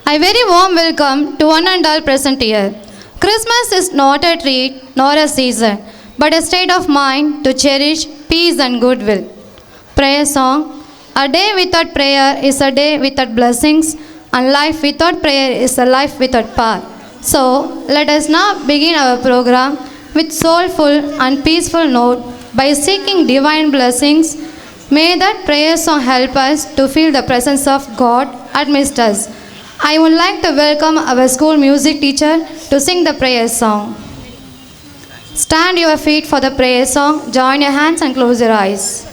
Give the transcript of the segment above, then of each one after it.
A very warm welcome to one and all present here. Christmas is not a treat nor a season, but a state of mind to cherish peace and goodwill. Prayer song. A day without prayer is a day without blessings, and life without prayer is a life without power. So, let us now begin our program with soulful and peaceful note by seeking divine blessings. May that prayer song help us to feel the presence of God amidst us. I would like to welcome our school music teacher to sing the prayer song. Stand your feet for the prayer song, join your hands and close your eyes.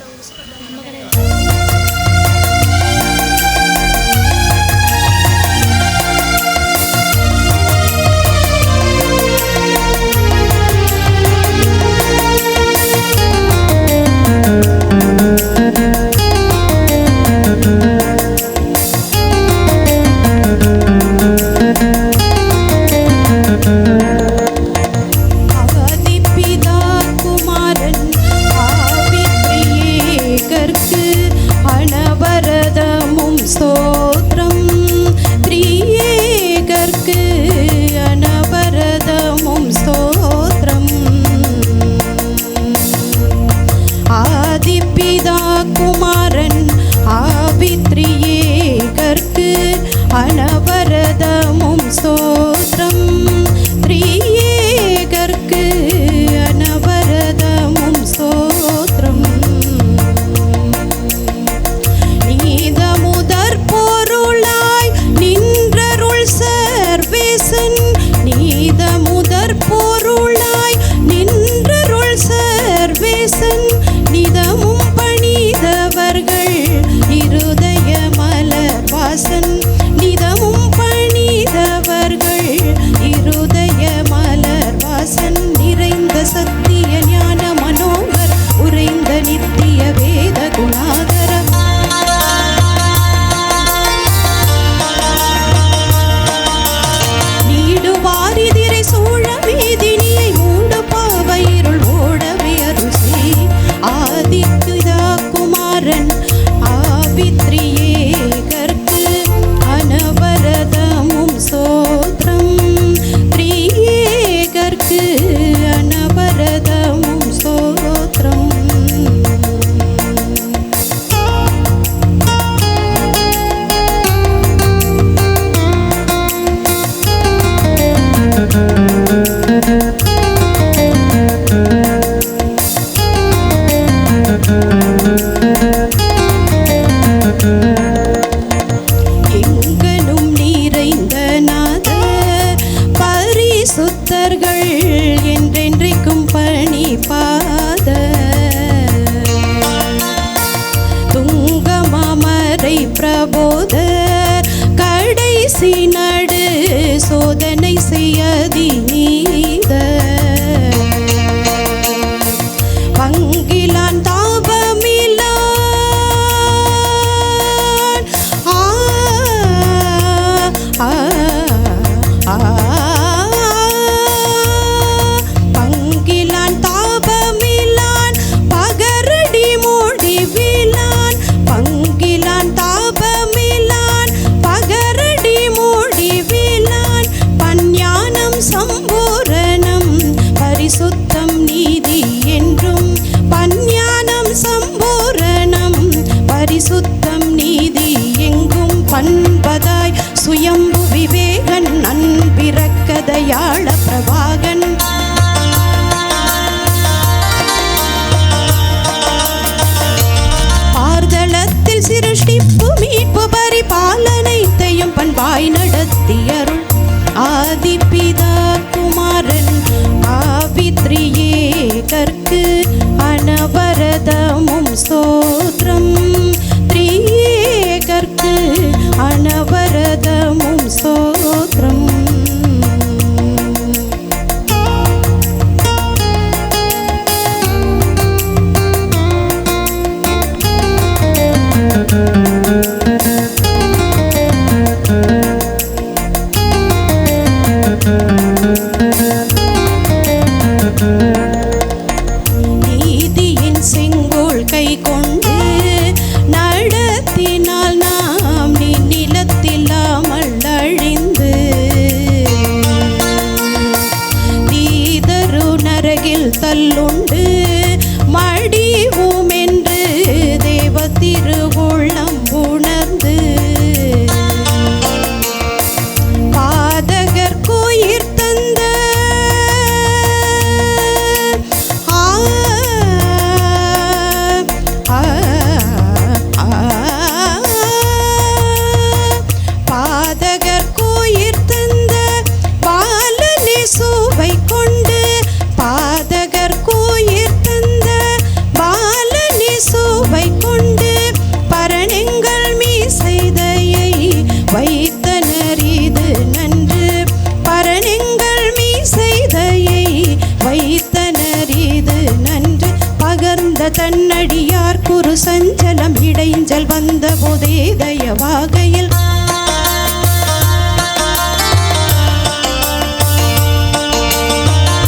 எனக்குரு சஞ்சலம் இடைஞ்சல் வந்த போதே தயவாகையில்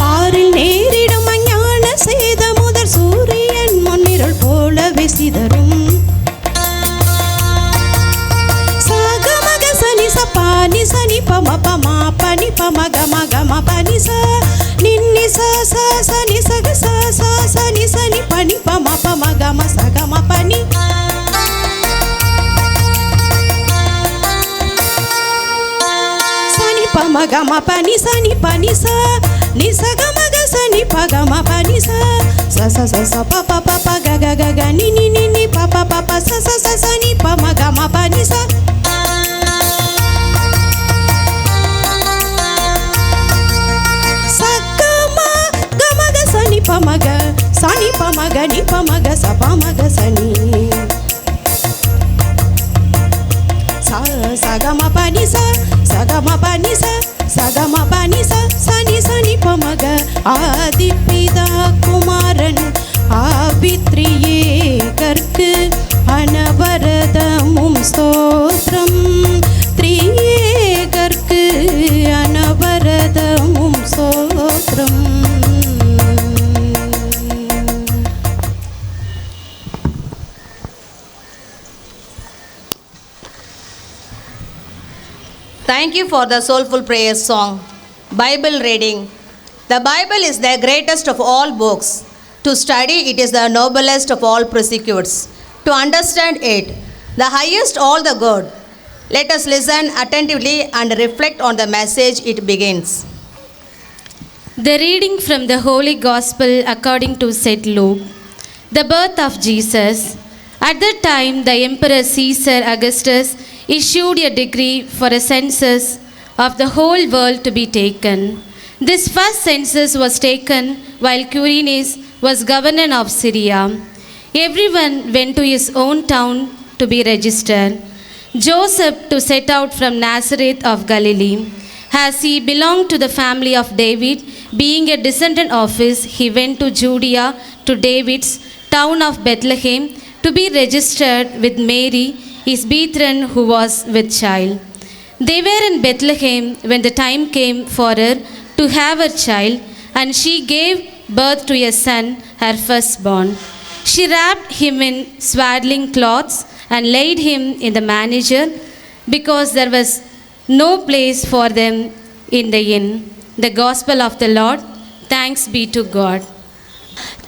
பாரில் நேரிடும் அஞ்ஞான சேத முதல் சூரியன் முன்னிருள் போலவே சிதறும் சகமக சனி சபானி சனி பம பமா பனி பமக மகம பனி ச நின்னி ச ச சனி சக ச ச சனி சனி பனி பம பமகம சகம பனி சனி பமகம பனி சனி பனி ச நி சகமக சனி பகம பனி ச ச ச ச ச ப ப ப ப க க க க நி நி நி நி ப ப ப ப ச ச ச சனி பமகம பனி ச பமக சனி பமக நி பமக ச பமக சனி சகம பனி ச சகம பனி ச சகம பனி ச சனி சனி பமக ஆதிப்பிதா குமாரன் ஆபித்ரியே கற்கு அனவரதமும் ஸ்தோத்ரம் த்ரியே கற்கு அனவரதமும் ஸ்தோத்ரம். Thank you for the soulful prayer song. Bible reading. The Bible is the greatest of all books. To study it is the noblest of all pursuits. To understand it, the highest all the good. Let us listen attentively and reflect on the message it begins. The reading from the Holy Gospel according to St. Luke. The birth of Jesus. At that time, the Emperor Caesar Augustus issued a decree for a census of the whole world to be taken. This first census was taken while Quirinius was governor of Syria. Everyone went to his own town to be registered. Joseph to set out from Nazareth of Galilee. As he belonged to the family of David, being a descendant of his, he went to Judea, to David's town of Bethlehem, to be registered with Mary, his betrothed, who was with child. They were in Bethlehem when the time came for her to have her child, and she gave birth to a son, her firstborn. She wrapped him in swaddling cloths and laid him in the manger, because there was no place for them in the inn. The Gospel of the Lord. Thanks be to God.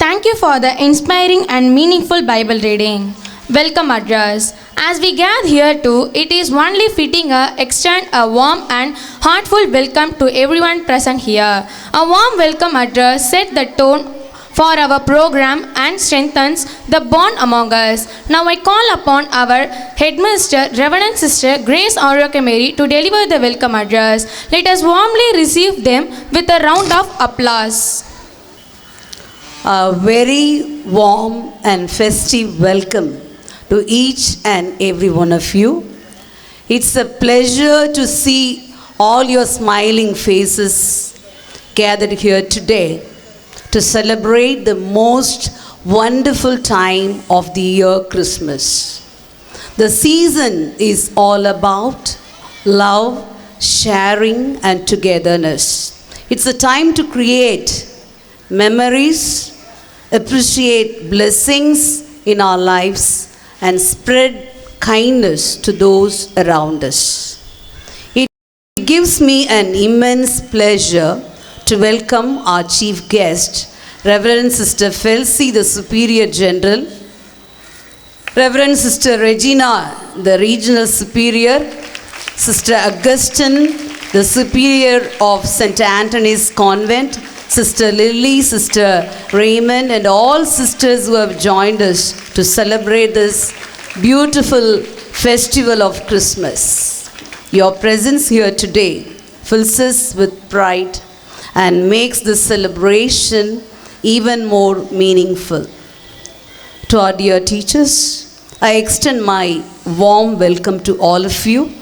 Thank you for the inspiring and meaningful Bible reading. Welcome address. As we gather here too, it is only fitting to extend a warm and heartfelt welcome to everyone present here. A warm welcome address set the tone for our program and strengthens the bond among us. Now I call upon our headmaster, Reverend Sister Grace Aurokemary, to deliver the welcome address. Let us warmly receive them with a round of applause. A very warm and festive welcome to each and every one of you. It's a pleasure to see all your smiling faces gathered here today to celebrate the most wonderful time of the year, Christmas. The season is all about love, sharing, and togetherness. It's a time to create memories, appreciate blessings in our lives, and spread kindness to those around us. It gives me an immense pleasure to welcome our chief guest, Reverend Sister Felsie, the Superior General, Reverend Sister Regina, the Regional Superior, Sister Augustine, the Superior of St. Anthony's Convent, Sister Lily, Sister Raymond, and all sisters who have joined us to celebrate this beautiful festival of Christmas. Your presence here today fills us with pride and makes this celebration even more meaningful. To our dear teachers, I extend my warm welcome to all of you.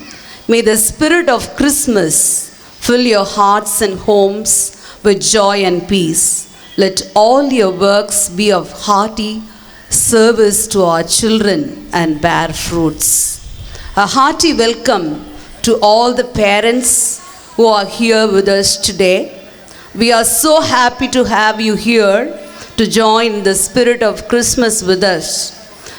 May the spirit of Christmas fill your hearts and homes with joy and peace. Let all your works be of hearty service to our children and bear fruits. A hearty welcome to all the parents who are here with us today. We are so happy to have you here to join the spirit of Christmas with us.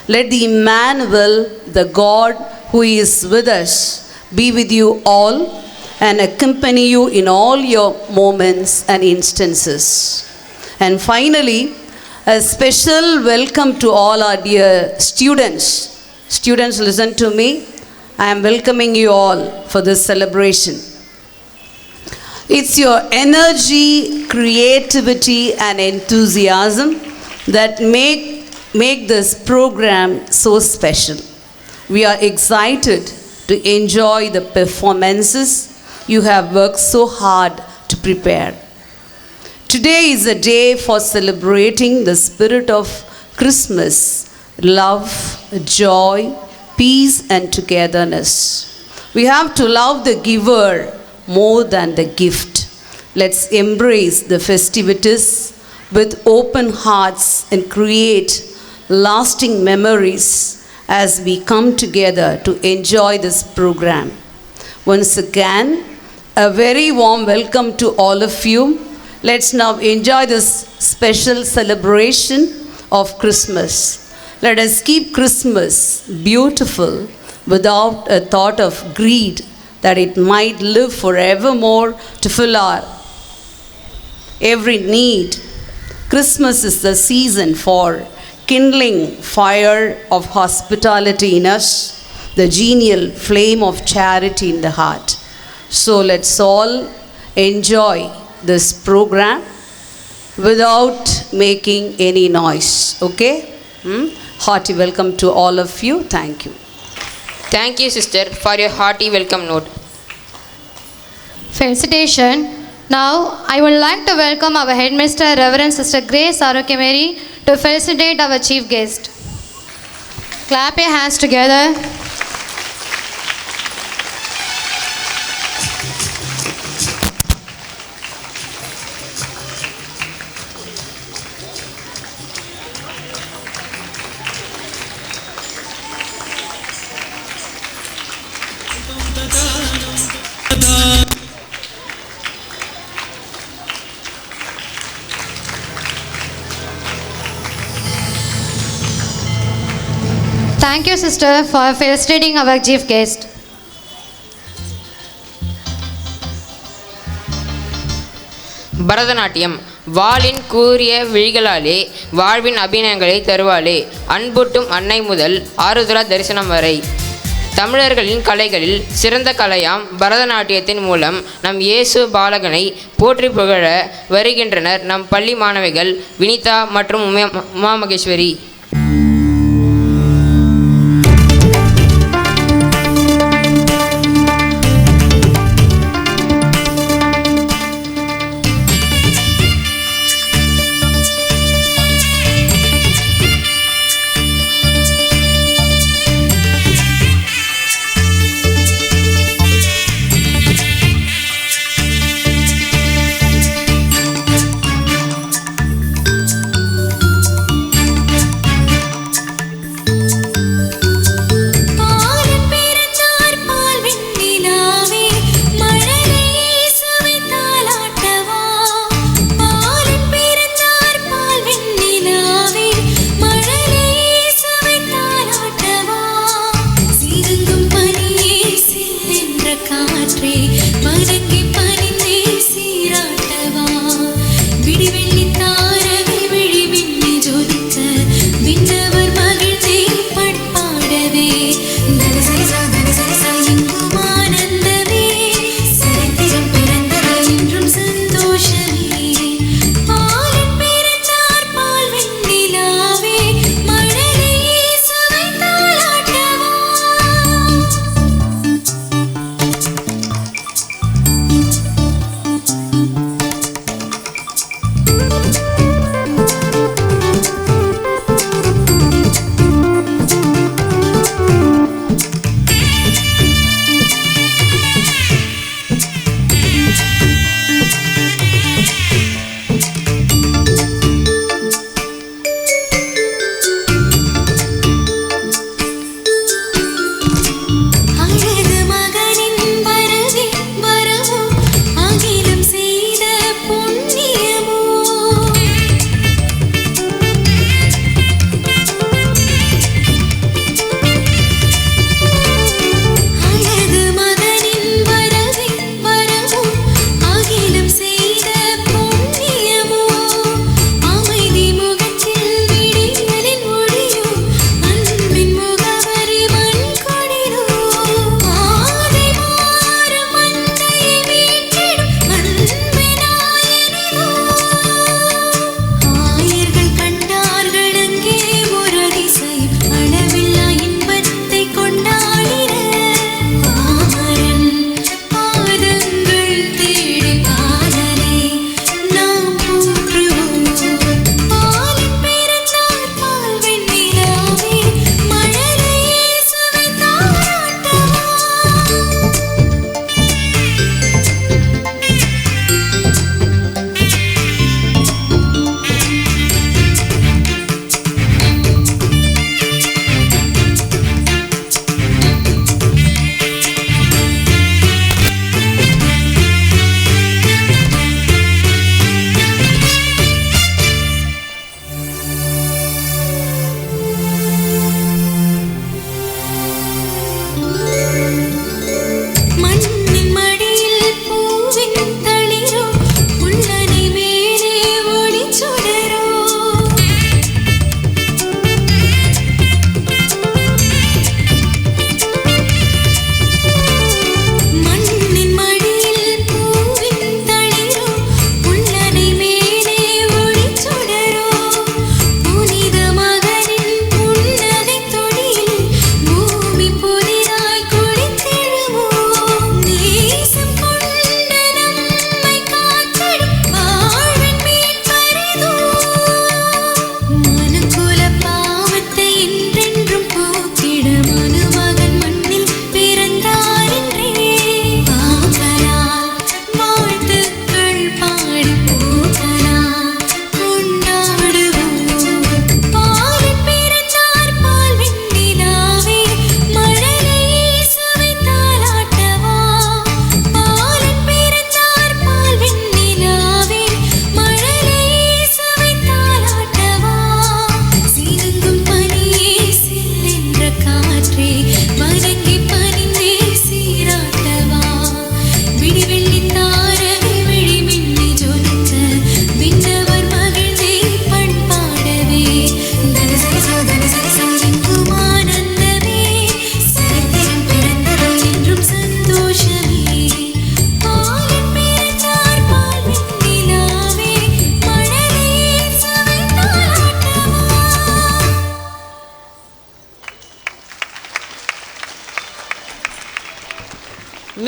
Let the Emmanuel, the God who is with us, be with you all and accompany you in all your moments and instances. And finally, a special welcome to all our dear students. Students, listen to me. I am welcoming you all for this celebration. It's your energy, creativity, and enthusiasm that make this program so special. We are excited to enjoy the performances you have worked so hard to prepare. Today is a day for celebrating the spirit of Christmas, love, joy, peace, and togetherness. We have to love the giver more than the gift. Let's embrace the festivities with open hearts and create lasting memories as we come together to enjoy this program. Once again, a very warm welcome to all of you. Let's now enjoy this special celebration of Christmas. Let us keep Christmas beautiful without a thought of greed that it might live forevermore to fill our every need. Christmas is the season for kindling fire of hospitality in us, the genial flame of charity in the heart. So let's all enjoy this program without making any noise. Okay? Hearty welcome to all of you. Thank you. Thank you, sister, for your hearty welcome note. Felicitation. Now, I would like to welcome our headmaster, Reverend Sister Grace Arokyameri, to felicitate our chief guest. Clap your hands together. Thank you, sister, for felicitating our chief guest. Bharatanatyam வாளின் கூரிய விழிகளாலே வாழ்வின் அபிநயங்களை தருவாளே அன்பூட்டும் அன்னை முதல் ஆருத்ரா தரிசனம் வரை. தமிழர்களின் கலைகளில் சிறந்த கலையாம் பரதநாட்டியத்தின் மூலம் நம் இயேசு பாலகனை போற்றி புகழ வருகின்றனர் நம் பள்ளி மாணவிகள் வினிதா மற்றும் உமா மகேஸ்வரி.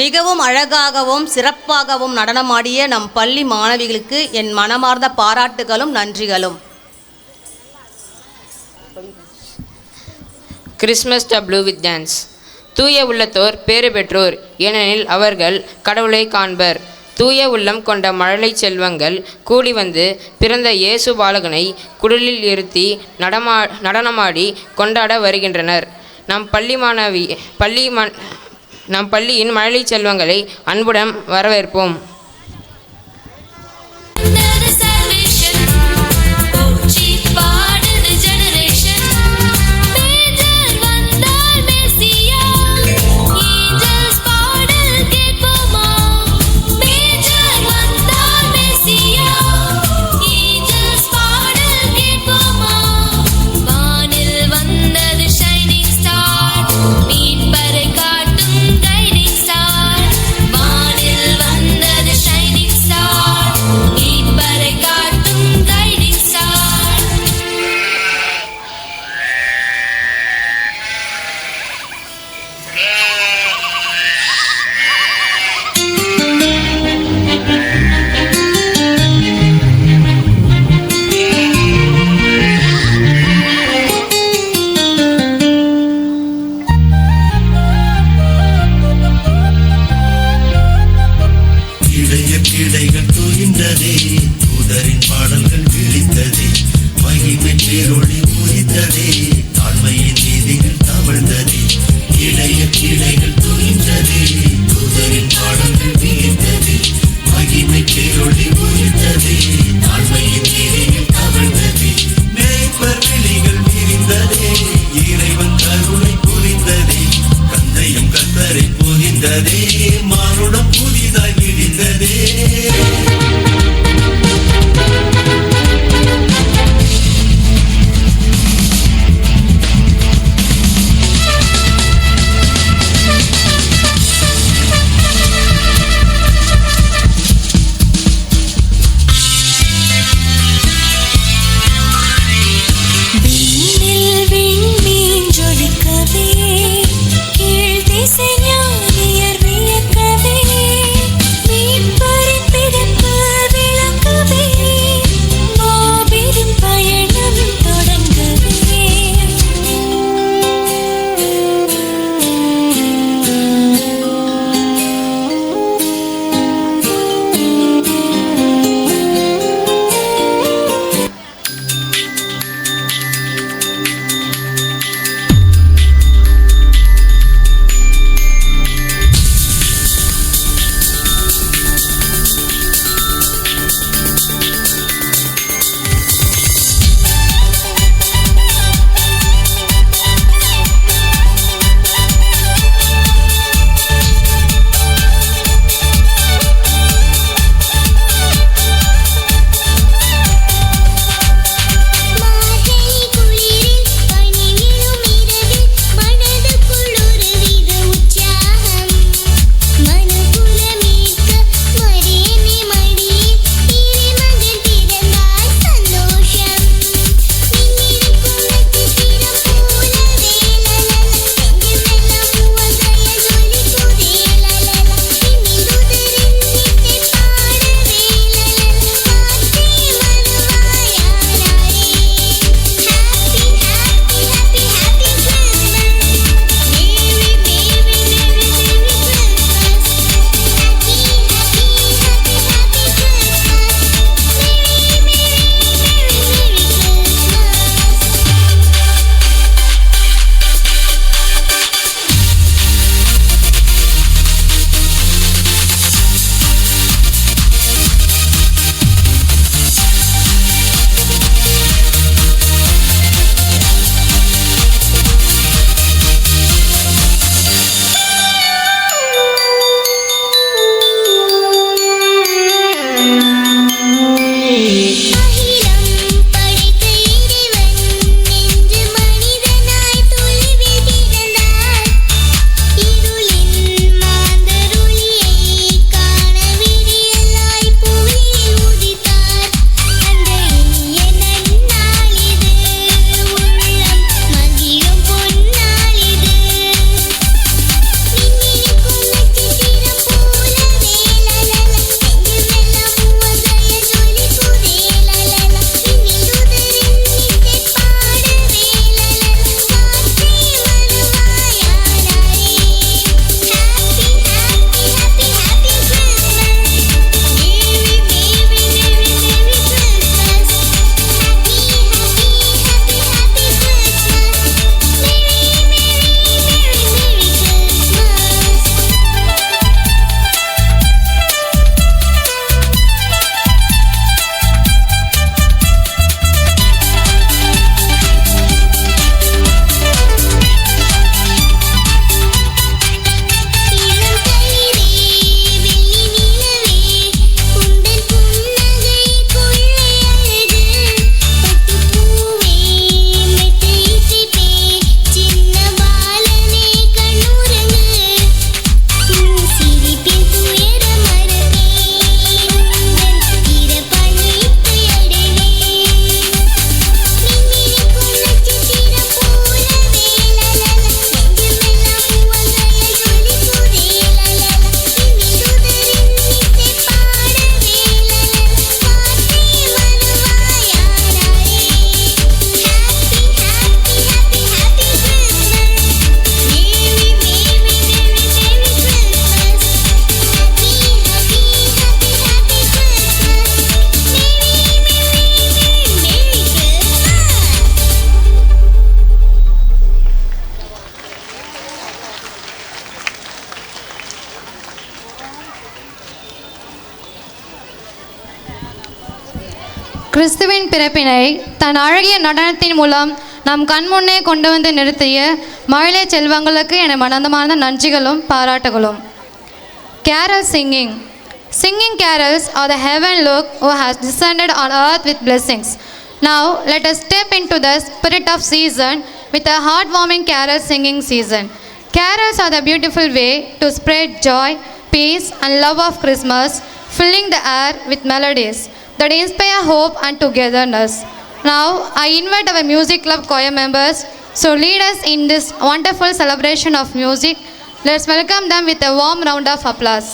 மிகவும் அழகாகவும் சிறப்பாகவும் நடனமாடிய நம் பள்ளி மாணவிகளுக்கு என் மனமார்ந்த பாராட்டுகளும் நன்றிகளும். Christmas W with dance. தூய உள்ளத்தோர் பேறு பெற்றோர், ஏனெனில் அவர்கள் கடவுளை காண்பர். தூய உள்ளம் கொண்ட மழலை செல்வங்கள் கூடி வந்து பிறந்த இயேசு பாலகனை குடிலில் இருத்தி நடனமாடி கொண்டாட வருகின்றனர். நம் பள்ளியின் மழலை செல்வங்களை அன்புடன் வரவேற்போம். கிறிஸ்துவின் பிறப்பினை தன் அழகிய நடனத்தின் மூலம் நம் கண்முன்னே கொண்டு வந்து நிறுத்திய மழலை செல்வங்களுக்கு என மனந்தமான நன்றிகளும் பாராட்டுகளும். Carol singing. Singing carols are the heaven look who has descended on earth with blessings. Now let us step into the spirit of season with a heartwarming carol singing season. Carols are the beautiful way to spread joy, peace and love of Christmas, filling the air with melodies that inspire hope and togetherness. Now I invite our music club choir members to lead us in this wonderful celebration of music. Let's welcome them with a warm round of applause.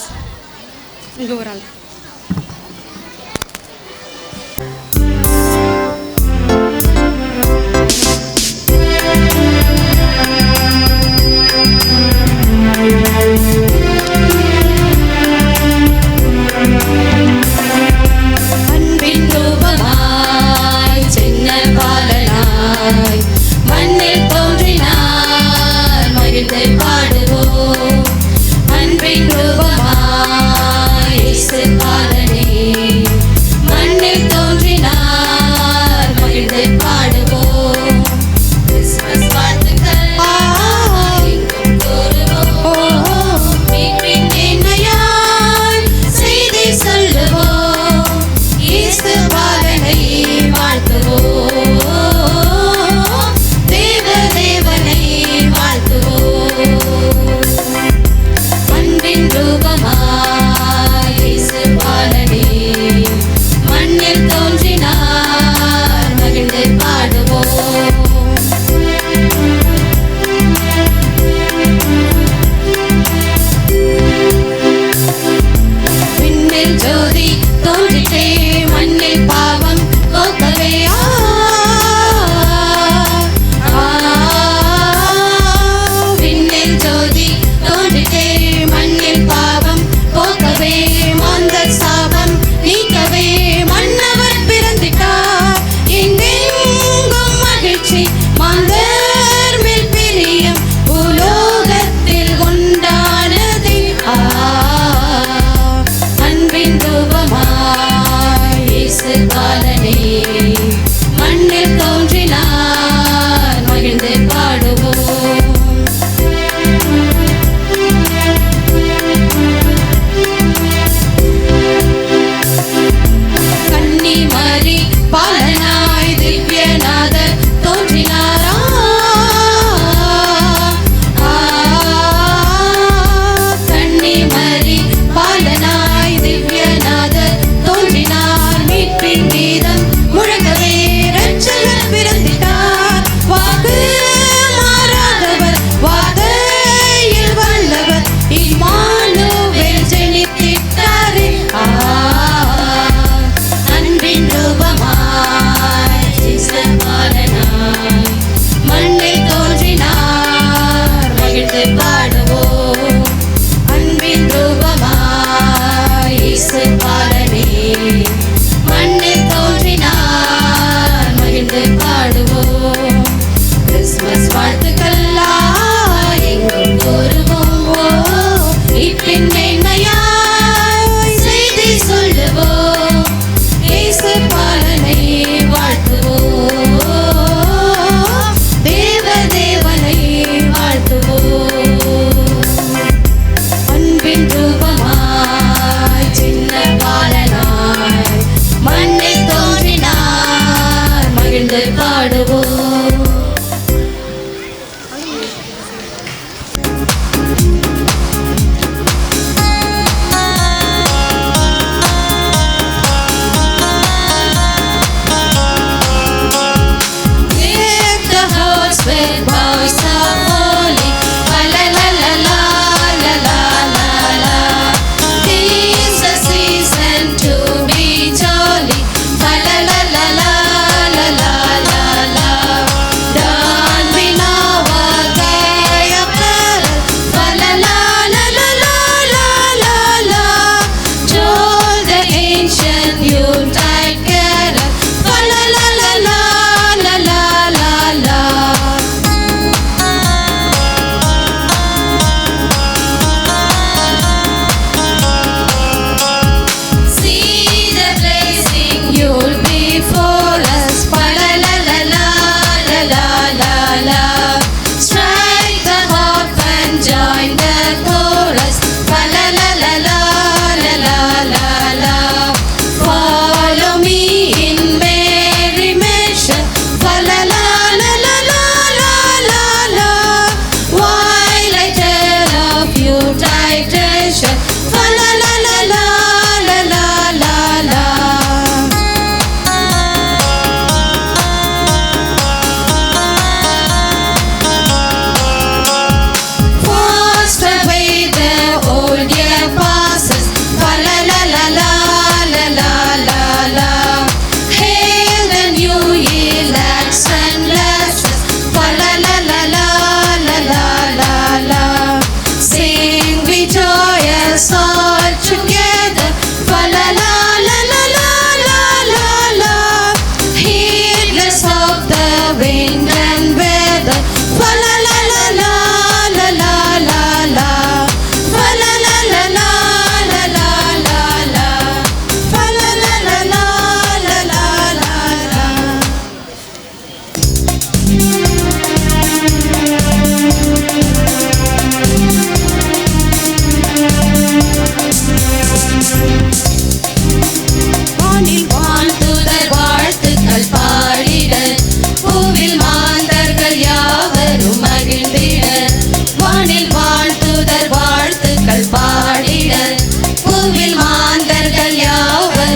அன்பின் ரூபமாய் சென்னல் பாலனாய் மண்ணில் தோன்றினார் மகிழ்ந்து பாடுவோம். அன்பின் ரூபமாய் இயேசு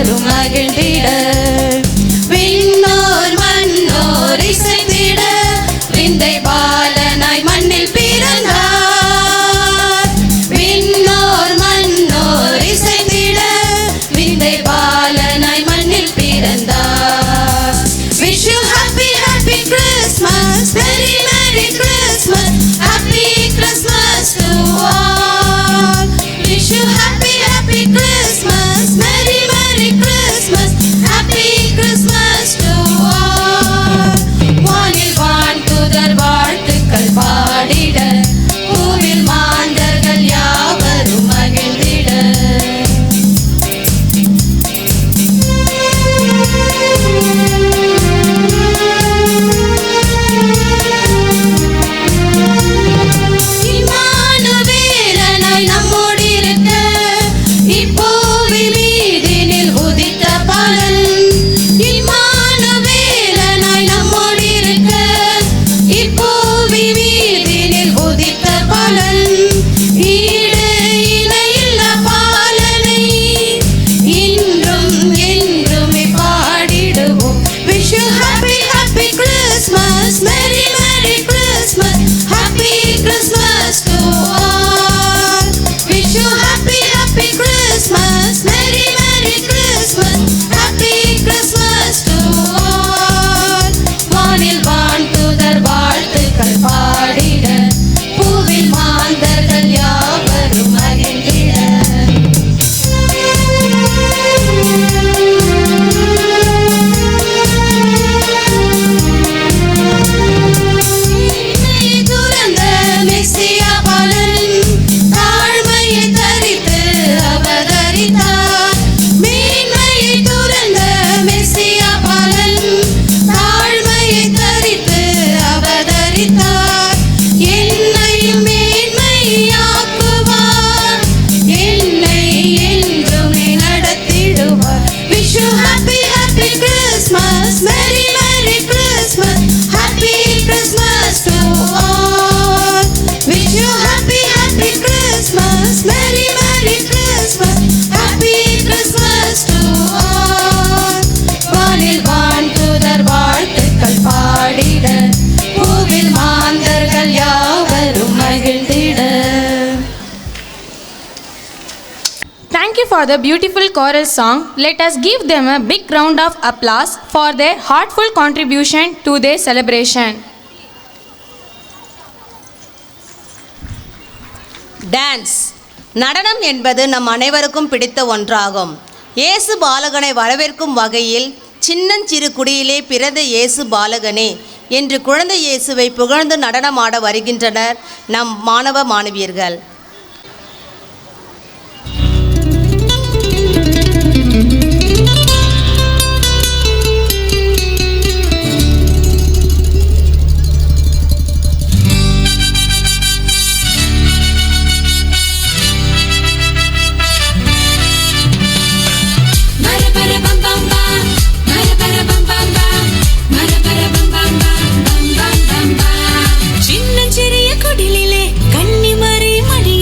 யாவரும் மகிழ்ந்திட விண்ணோர் மண்ணோர் இசைந்திட விந்தை பாலனாய் மண்ணில் பிறந்தார் விண்ணோர் மண்ணோர் இசைந்திட விந்தை பாலனாய் மண்ணில் பிறந்தார் Wish you happy happy Christmas Merry Merry Christmas Happy Christmas to all Wish you happy happy Christmas Merry Merry Christmas Happy Christmas to all வானில் வான் தூதர் வாழ்த்துக்கள் பாடிட பூவில் மாந்தர்கள் யாவரும் மகிழ்ந்திட இம்மானுவேலனாய் நம்மோடு இருக்க இப்பூவி மீதினில் உதித்த பாலன் இம்மானுவேலனாய் நம்மோடு இருக்க இப்பூவி மீதினில் உதித்த பாலன் ஈடு இணையில்ல பாலனை இன்றும் என்றுமே பாடிடுவோம் Wish you happy happy Christmas Merry Merry Christmas Happy Christmas to all Wish you happy happy Christmas Merry Merry Christmas Happy Christmas to all வானில் வான் தூதர் வாழ்த்துக்கள் பாடிட பூவில் மாந்தர்கள் யாவரும் மகிழ்ந்திட மேன்மையை துறந்த மெஸ்ஸியா பாலன் தாழ்மையை தரித்து அவதரித்தார் மேன்மையை துறந்த மெஸ்ஸியா பாலன் தாழ்மையை தரித்து அவதரித்தார் என்னையும் மேன்மையாக்குவார் என்னை என்றுமே நடத்திடுவார் Wish you happy happy Christmas Merry Merry Christmas Happy Christmas to all Wish you happy happy Christmas Merry Merry Christmas Happy Christmas to all வானில் வான் தூதர் வாழ்த்துக்கள் பாடிட பூவில் மாந்தர்கள் யாவரும் மகிழ்ந்திட Thank you for the beautiful choral song. Let us give them a big round of applause for their heartful contribution to their celebration. Dance நடனம் என்பது நம் அனைவருக்கும் பிடித்த ஒன்றாகும். இயேசு பாலகனை வரவேற்கும் வகையில் சின்னஞ்சிறு குடியிலே பிறந்த இயேசு பாலகனே என்று குழந்தை இயேசுவை புகழ்ந்து நடனமாட வருகின்றனர் நம் மாணவ மாணவியர்கள். சின்னஞ்சிறிய குடிலிலே கன்னிமரி மடி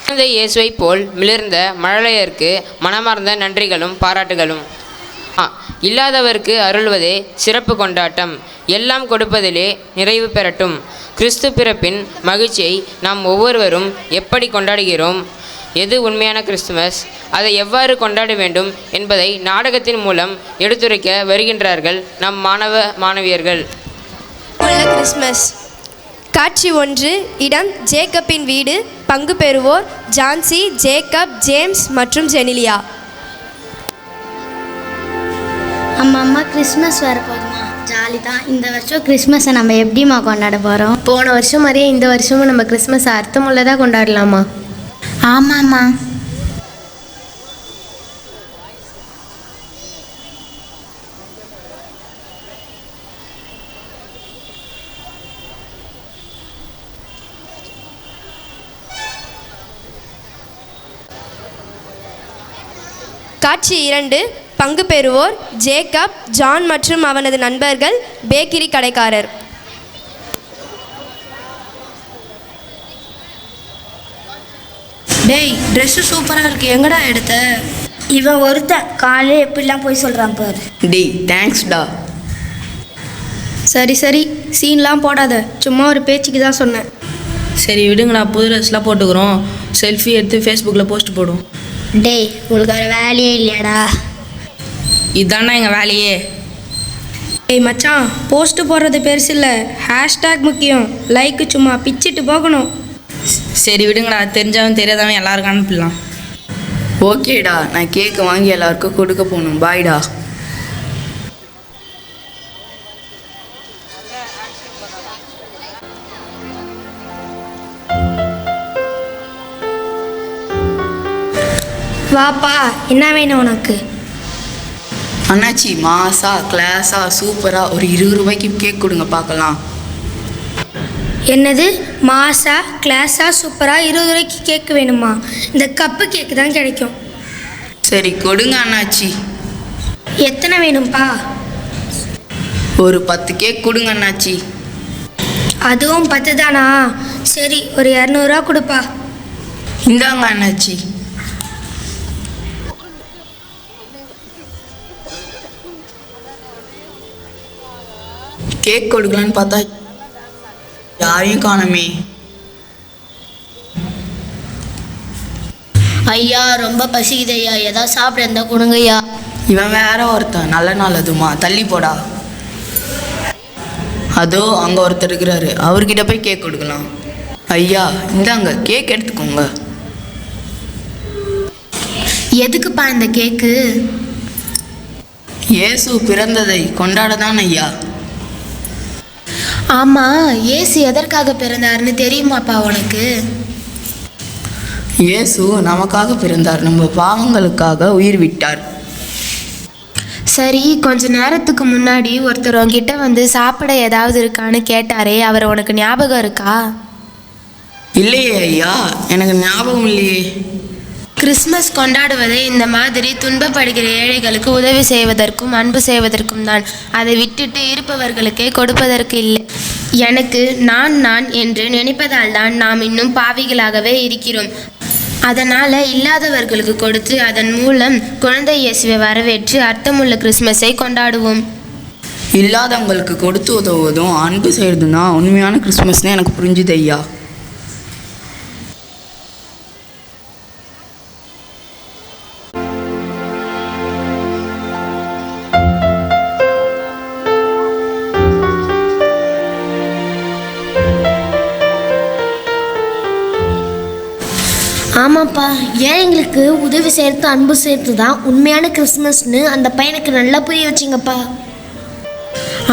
குழந்தை இயேசுவை போல் மிளிர்ந்த மழலையருக்கு மனமார்ந்த நன்றிகளும் பாராட்டுகளும். இல்லாதவருக்கு அருள்வதே சிறப்பு கொண்டாட்டம். எல்லாம் கொடுப்பதிலே நிறைவு பெறட்டும். கிறிஸ்து பிறப்பின் மகிழ்ச்சியை நாம் ஒவ்வொருவரும் எப்படி கொண்டாடுகிறோம்? எது உண்மையான கிறிஸ்துமஸ்? அதை எவ்வாறு கொண்டாட வேண்டும் என்பதை நாடகத்தின் மூலம் எடுத்துரைக்க வருகின்றார்கள் நம் மாணவ மாணவியர்கள். கிறிஸ்மஸ். காட்சி 1. இடம் ஜேக்கப்பின் வீடு. பங்கு பெறுவோர் ஜான்சி, ஜேக்கப், ஜேம்ஸ் மற்றும் ஜெனிலியா. அம்மா கிறிஸ்மஸ் வரப்போகுதுமா, ஜாலி தான். இந்த வருஷம் கிறிஸ்மஸை நம்ம எப்படிம்மா கொண்டாட போகிறோம்? போன வருஷம் மாதிரியே இந்த வருஷமும் நம்ம கிறிஸ்மஸ் அர்த்தமுள்ளதாக கொண்டாடலாமா? ஆமாம்மா. காட்சி 2. பங்கு பெறுவோர் ஜேக்கப், ஜான் மற்றும் அவனது நண்பர்கள், பேக்கரி கடைக்காரர். டேய், ட்ரெஸ்ஸு சூப்பராக இருக்கு, எங்கடா எடுத்த? இவன் ஒருத்தன் காலையில் எப்படிலாம் போய் சொல்கிறான் பாரு. டேய், தேங்க்ஸ்டா. சரி சரி, சீன்லாம் போடாத, சும்மா ஒரு பேச்சுக்கு தான் சொன்னேன். சரி விடுங்கடா, புது ட்ரெஸ்லாம் போட்டுக்கிறோம், செல்ஃபி எடுத்து ஃபேஸ்புக்கில் போஸ்ட் போடுவோம். டேய், உங்களுக்கு ஒரு வேலையே இல்லையாடா? இதாண்ணா எங்கள் வேலையே. டேய் மச்சான், போஸ்ட்டு போடுறது பெருசு இல்லை, ஹேஷ்டேக் முக்கியம். லைக்கு சும்மா பிச்சிட்டு போகணும். சரி விடுங்கடா, தெரிஞ்சவன் தெரியாதவன் எல்லாருக்கும் அனுப்பிடலாம். ஓகேடா, நான் கேக்கு வாங்கி எல்லாருக்கும் கொடுக்க போகணும். பாய்டா. வாப்பா, என்ன வேணும் உனக்கு? அண்ணாச்சி, மாசா கிளாஸா சூப்பராக ஒரு 20 ரூபாய்க்கு கேக் கொடுங்க பார்க்கலாம். என்னது, மாசா கிளாஸா சூப்பராக 20 ரூபாய்க்கு கேக்கு வேணுமா? இந்த கப்பு கேக்கு தான் கிடைக்கும். சரி கொடுங்க அண்ணாச்சி. எத்தனை வேணும்ப்பா? ஒரு 10 கேக் கொடுங்க அண்ணாச்சி. அதுவும் 10 தானா? சரி, ஒரு 200 ரூபா கொடுப்பா. இந்தாங்க அண்ணாச்சி. கேக் கொடுக்கலான்னு பார்த்தா யாரையும் காணுமே. ஐயா, ரொம்ப பசிக்குது ஐயா, ஏதாவது சாப்பிட இருந்தா கொடுங்க ஐயா. இவன் வேற ஒருத்தன், நல்ல நாள் அதுமா, தள்ளி போடா. அதோ அங்கே ஒருத்தர் இருக்கிறாரு, அவர்கிட்ட போய் கேக் கொடுக்கலாம். ஐயா இந்தாங்க, கேக் எடுத்துக்கோங்க. எதுக்குப்பா இந்த கேக்கு? இயேசு பிறந்ததை கொண்டாட தான் ஐயா. ஆமாம், இயேசு எதற்காக பிறந்தாருன்னு தெரியுமாப்பா உனக்கு? இயேசு நமக்காக பிறந்தார், நம்ம பாவங்களுக்காக உயிர் விட்டார். சரி, கொஞ்ச நேரத்துக்கு முன்னாடி ஒருத்தர் உங்ககிட்ட வந்து சாப்பிட ஏதாவது இருக்கான்னு கேட்டாரே, அவர் உனக்கு ஞாபகம் இருக்கா? இல்லையே ஐயா, எனக்கு ஞாபகம் இல்லையே. கிறிஸ்மஸ் கொண்டாடுவதை இந்த மாதிரி துன்பப்படுகிற ஏழைகளுக்கு உதவி செய்வதற்கும் அன்பு செய்வதற்கும் தான். அதை விட்டுட்டு இருப்பவர்களுக்கே கொடுப்பதற்கு இல்லை. எனக்கு நான் என்று நினைப்பதால் தான் நாம் இன்னும் பாவிகளாகவே இருக்கிறோம். அதனால் இல்லாதவர்களுக்கு கொடுத்து அதன் மூலம் குழந்தை இயேசுவை வரவேற்று அர்த்தமுள்ள கிறிஸ்மஸை கொண்டாடுவோம். இல்லாதவங்களுக்கு கொடுத்து உதவுவதும் அன்பு செய்கிறதும் தான் உண்மையான கிறிஸ்மஸ்னு எனக்கு புரிஞ்சுது ஐயா. ஆமாப்பா, ஏழைங்களுக்கு உதவி செய்கிறது அன்பு செய்கிறது தான் உண்மையான கிறிஸ்மஸ்னு அந்த பையனுக்கு நல்லா புரிய வச்சிங்கப்பா.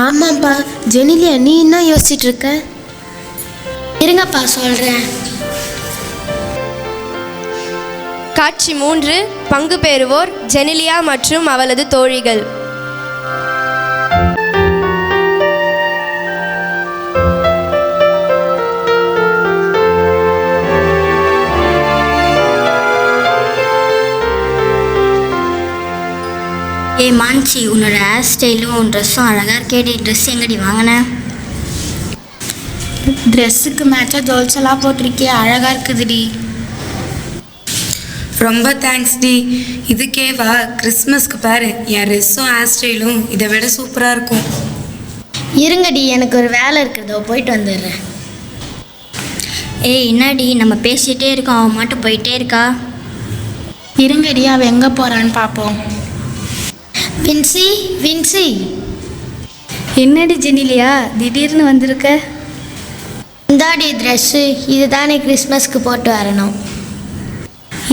ஆமாப்பா. ஜெனிலியா, நீ என்ன யோசிச்சுட்டு இருக்க? இருங்கப்பா சொல்கிறேன். காட்சி 3. பங்கு பெறுவோர் ஜெனிலியா மற்றும் அவளது தோழிகள். ஏய் மான்சி, உன்னோட ஹேர் ஸ்டைலும் உன் ட்ரெஸ்ஸும் அழகாக இருக்கேடி. ட்ரெஸ் எங்கடி வாங்கினேன்? ட்ரெஸ்ஸுக்கு மேட்சாக ஜுவல்ஸ் எல்லாம் போட்டிருக்கே, அழகாக இருக்குதுடி. ரொம்ப தேங்க்ஸ் டி. இதுக்கேவா கிறிஸ்மஸ்க்கு பாரு என் ட்ரெஸ்ஸும் ஹேர் ஸ்டைலும் இதை விட சூப்பராக இருக்கும். இருங்கடி, எனக்கு ஒரு வேலை இருக்குதோ, போயிட்டு வந்துடுறேன். ஏய் என்னடி, நம்ம பேசிகிட்டே இருக்கோம், அவன் மட்டும் போயிட்டே இருக்கா. இருங்கடி, அவள் எங்கே போகிறான்னு பார்ப்போம். வின்சி, வின்சி. என்னடி ஜெனிலியா திடீர்னு வந்திருக்க? இந்தாடி ட்ரெஸ்ஸு, இது தானே கிறிஸ்மஸ்க்கு போட்டு வரணும்.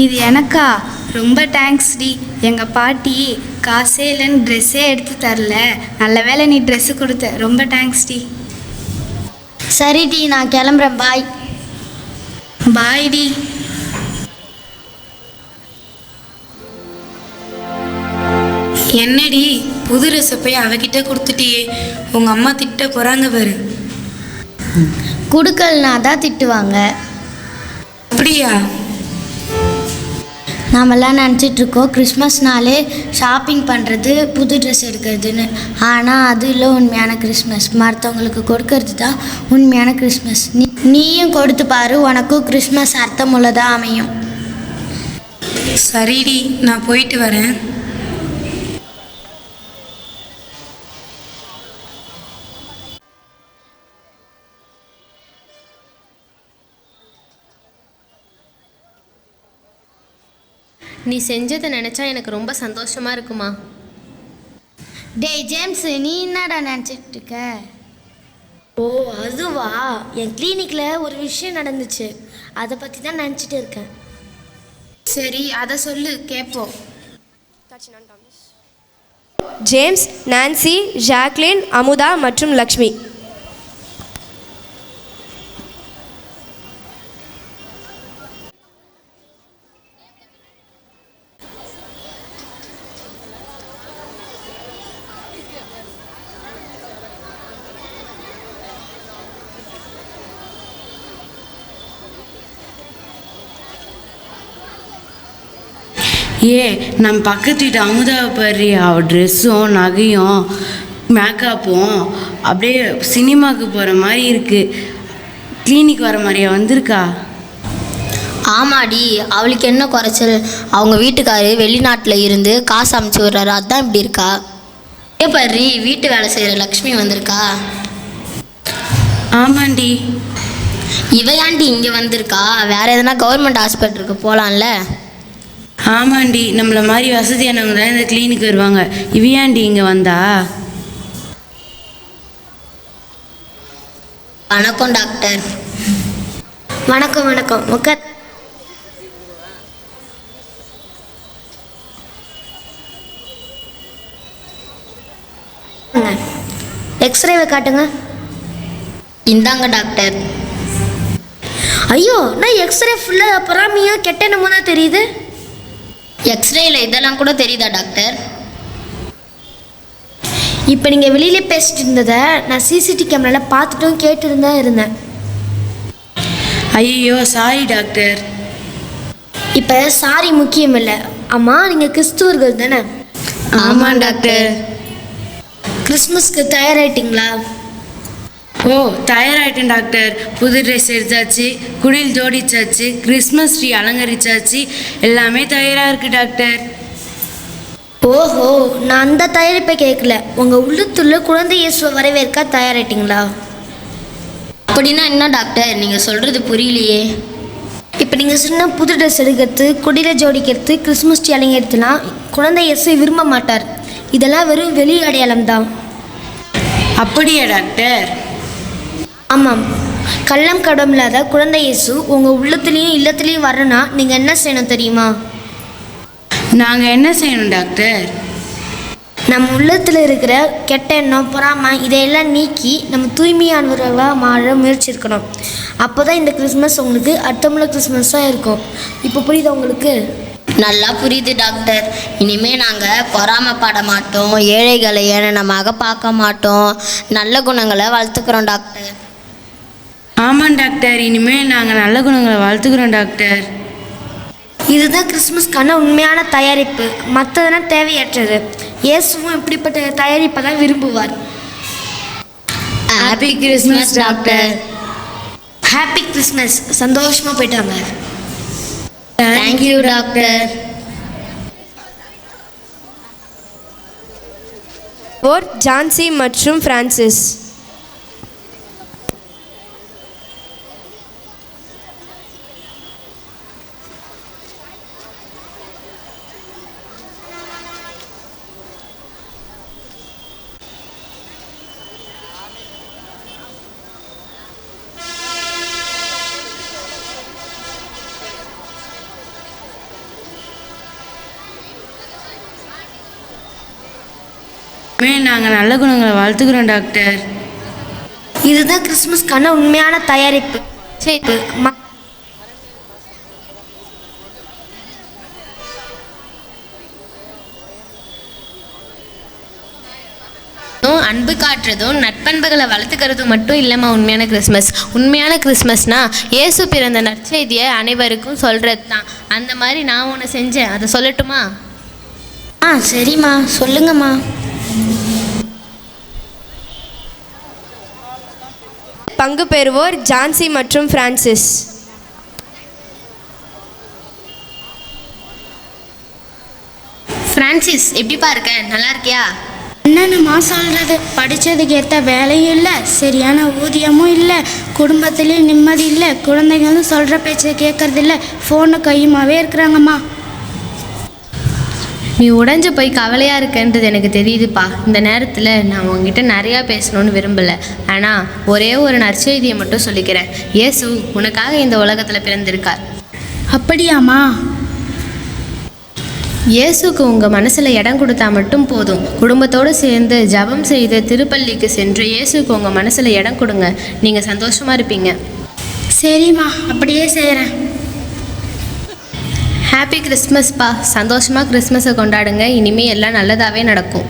இது எனக்கா? ரொம்ப தேங்க்ஸ் டி. எங்கள் பாட்டி காசே இல்லைன்னு ட்ரெஸ்ஸே எடுத்து தரல, நல்ல வேளை நீ ட்ரெஸ்ஸு கொடுத்த, ரொம்ப தேங்க்ஸ் டி. சரி டி, நான் கிளம்புறேன், பாய். பாய் டி. என்னடி புது ட்ரெஸ்ஸை போய் அவகிட்ட கொடுத்துட்டியே, உங்கள் அம்மா திட்ட போகிறாங்க பாரு. கொடுக்கலனா தான் திட்டுவாங்க. அப்படியா? நாமெல்லாம் நினச்சிட்ருக்கோம் கிறிஸ்மஸ்னாலே ஷாப்பிங் பண்ணுறது, புது ட்ரெஸ் எடுக்கிறதுன்னு. ஆனால் அது இல்லை உண்மையான கிறிஸ்மஸ். மற்றவங்களுக்கு கொடுக்கறது தான் உண்மையான கிறிஸ்மஸ். நீயும் கொடுத்து பாரு, உனக்கும் கிறிஸ்மஸ் அர்த்தமுள்ளதாக அமையும். சரிடி, நான் போயிட்டு வரேன். நீ செஞ்சதை நினச்சா எனக்கு ரொம்ப சந்தோஷமாக இருக்குமா. டேய் ஜேம்ஸ், நீ என்னடா நினச்சிட்டு இருக்க? ஓ அதுவா, என் கிளினிக்கில் ஒரு விஷயம் நடந்துச்சு, அதை பற்றி தான் நினச்சிட்டு இருக்கேன். சரி, அதை சொல்லு கேட்போம். ஜேம்ஸ், நான்சி, ஜாக்லின், அமுதா மற்றும் லக்ஷ்மி. ஏ நம்ம பக்கத்து வீட்டு அமுதாவை பாரு, அவள் ட்ரெஸ்ஸும் நகையும் மேக்கப்பும் அப்படியே சினிமாவுக்கு போகிற மாதிரி இருக்குது. கிளினிக் வர மாதிரியா வந்திருக்கா? ஆமாடி, அவளுக்கு என்ன குறைச்சல்? அவங்க வீட்டுக்காரு வெளிநாட்டில் இருந்து காசு அமுச்சு விடுறாரு, அதுதான் இப்படி இருக்கா. ஏ பாரு, வீட்டு வேலை செய்கிற லக்ஷ்மி வந்திருக்கா. ஆமாண்டி. இவையாண்டி இங்கே வந்திருக்கா? வேற எதனா கவர்மெண்ட் ஹாஸ்பிட்டலுக்கு போகலான்ல. ஆமாண்டி, நம்மளை மாதிரி வசதியானவங்க தான் இந்த கிளினிக் வருவாங்க. இவையாண்டி இங்கே வந்தா? வணக்கம் டாக்டர். வணக்கம் வணக்கம். எக்ஸ்ரேவை காட்டுங்க. இந்தாங்க டாக்டர். ஐயோ, நான் எக்ஸ்ரே ஃபுல்லாக பொறாமையாக கெட்ட என்னமோ தான் தெரியுது. எக்ஸ்ரேயில் இதெல்லாம் கூட தெரியுதா டாக்டர்? இப்போ நீங்கள் வெளியிலே பேசிட்டு இருந்ததை நான் சிசிடிவி கேமராவில் பார்த்துட்டும் கேட்டுட்டு தான் இருந்தேன். ஐயோ சாரி டாக்டர். இப்போ சாரி முக்கியம் இல்லை. அம்மா, நீங்கள் கிறிஸ்துவர்கள் தானே? ஆமாம் டாக்டர். கிறிஸ்மஸ்க்கு தயாராகிட்டிங்களா? ஓ தயாராகிட்டேன் டாக்டர். புது ட்ரெஸ் எடுத்தாச்சு, குடில் ஜோடிச்சாச்சு, கிறிஸ்மஸ் ட்ரீ அலங்கரிச்சாச்சு, எல்லாமே தயாராக இருக்குது டாக்டர். ஓஹோ, நான் அந்த தயாரிப்பை கேட்கல. உங்கள் உள்ளத்துள்ள குழந்தை இயேசுவை வரவேற்க தயாராகிட்டிங்களா? அப்படின்னா என்ன டாக்டர், நீங்கள் சொல்கிறது புரியலையே. இப்போ நீங்கள் சொன்ன புது ட்ரெஸ் எடுக்கிறது, குடியில் ஜோடிக்கிறது, கிறிஸ்மஸ் ட்ரீ அலங்கரித்துலாம் குழந்தை இயேசு விரும்ப மாட்டார். இதெல்லாம் வெறும் வெளி அடையாளம் தான். அப்படியா டாக்டர்? ஆமாம், கள்ளம் கடமில்லாத குழந்தை இயேசு உங்கள் உள்ளத்துலேயும் இல்லத்துலேயும் வரணும்னா நீங்கள் என்ன செய்யணும் தெரியுமா? நாங்கள் என்ன செய்யணும் டாக்டர்? நம்ம உள்ளத்தில் இருக்கிற கெட்ட எண்ணம், பொறாமை இதையெல்லாம் நீக்கி நம்ம தூய்மையானவர்களாக மாற முயற்சி இருக்கணும். அப்போ தான் இந்த கிறிஸ்மஸ் உங்களுக்கு அர்த்தமுள்ள கிறிஸ்மஸாக இருக்கும். இப்போ புரியுதா உங்களுக்கு? நல்லா புரியுது டாக்டர். இனிமேல் நாங்கள் பொறாமைப்பட மாட்டோம், ஏழைகளை ஏளனமாக பார்க்க மாட்டோம், நல்ல குணங்களை வளர்த்துக்கிறோம் டாக்டர். ஆமாம் டாக்டர், இனிமேல் நாங்கள் நல்ல குணங்களை வளர்த்துக்கிறோம் டாக்டர். இதுதான் கிறிஸ்மஸ்க்கான உண்மையான தயாரிப்பு. மற்றதெல்லாம் தேவையற்றது. இயேசுவும் இப்படிப்பட்ட தயாரிப்பை தான் விரும்புவார். Happy Christmas doctor. Happy Christmas. சந்தோஷமாக போயிட்டாங்க. Thank you doctor. ஓர் ஜான்சி மற்றும் பிரான்சிஸ். நாங்கள் நல்ல குணங்களை வாழ்த்துக்கிறோம் டாக்டர். இதுதான் கிறிஸ்மஸ்க்கான உண்மையான தயாரிப்பு. அன்பு காட்டுறதும் நட்பண்புகளை வளர்த்துக்கிறதும் மட்டும் இல்லைம்மா உண்மையான கிறிஸ்மஸ். உண்மையான கிறிஸ்மஸ்னா இயேசு பிறந்த நற்செய்தியை அனைவருக்கும் சொல்கிறது தான். அந்த மாதிரி நான் ஒன்று செஞ்சேன், அதை சொல்லட்டுமா? சரிம்மா, சொல்லுங்கம்மா. பங்கு பெறுவோர் ஜான்சி மற்றும் பிரான்சிஸ். பிரான்சிஸ், எப்படிப்பா இருக்க? நல்லா இருக்கியா? என்னென்னம்மா சொல்கிறது, படித்ததுக்கு ஏற்ற வேலையும் இல்லை, சரியான ஊதியமும் இல்லை, குடும்பத்துலேயும் நிம்மதி இல்லை, குழந்தைங்களும் சொல்கிற பேச்சை கேட்கறதில்ல, ஃபோனு கையுமாவே இருக்கிறாங்கம்மா. நீ உடைஞ்சு போய் கவலையாக இருக்கன்றது எனக்கு தெரியுதுப்பா. இந்த நேரத்தில் நான் உங்ககிட்ட நிறையா பேசணும்னு விரும்பலை. ஆனால் ஒரே ஒரு நற்செய்தியை மட்டும் சொல்லிக்கிறேன். இயேசு உனக்காக இந்த உலகத்தில் பிறந்திருக்கார். அப்படியாம்மா? இயேசுக்கு உங்கள் மனசில் இடம் கொடுத்தா மட்டும் போதும். குடும்பத்தோடு சேர்ந்து ஜெபம் செய்து திருப்பள்ளிக்கு சென்று இயேசுக்கு உங்கள் மனசில் இடம் கொடுங்க. நீங்கள் சந்தோஷமாக இருப்பீங்க. சரிம்மா, அப்படியே செய்கிறேன். ஹாப்பி கிறிஸ்மஸ்ப்பா. சந்தோஷமாக கிறிஸ்மஸை கொண்டாடுங்க. இனிமேல் எல்லாம் நல்லதாகவே நடக்கும்.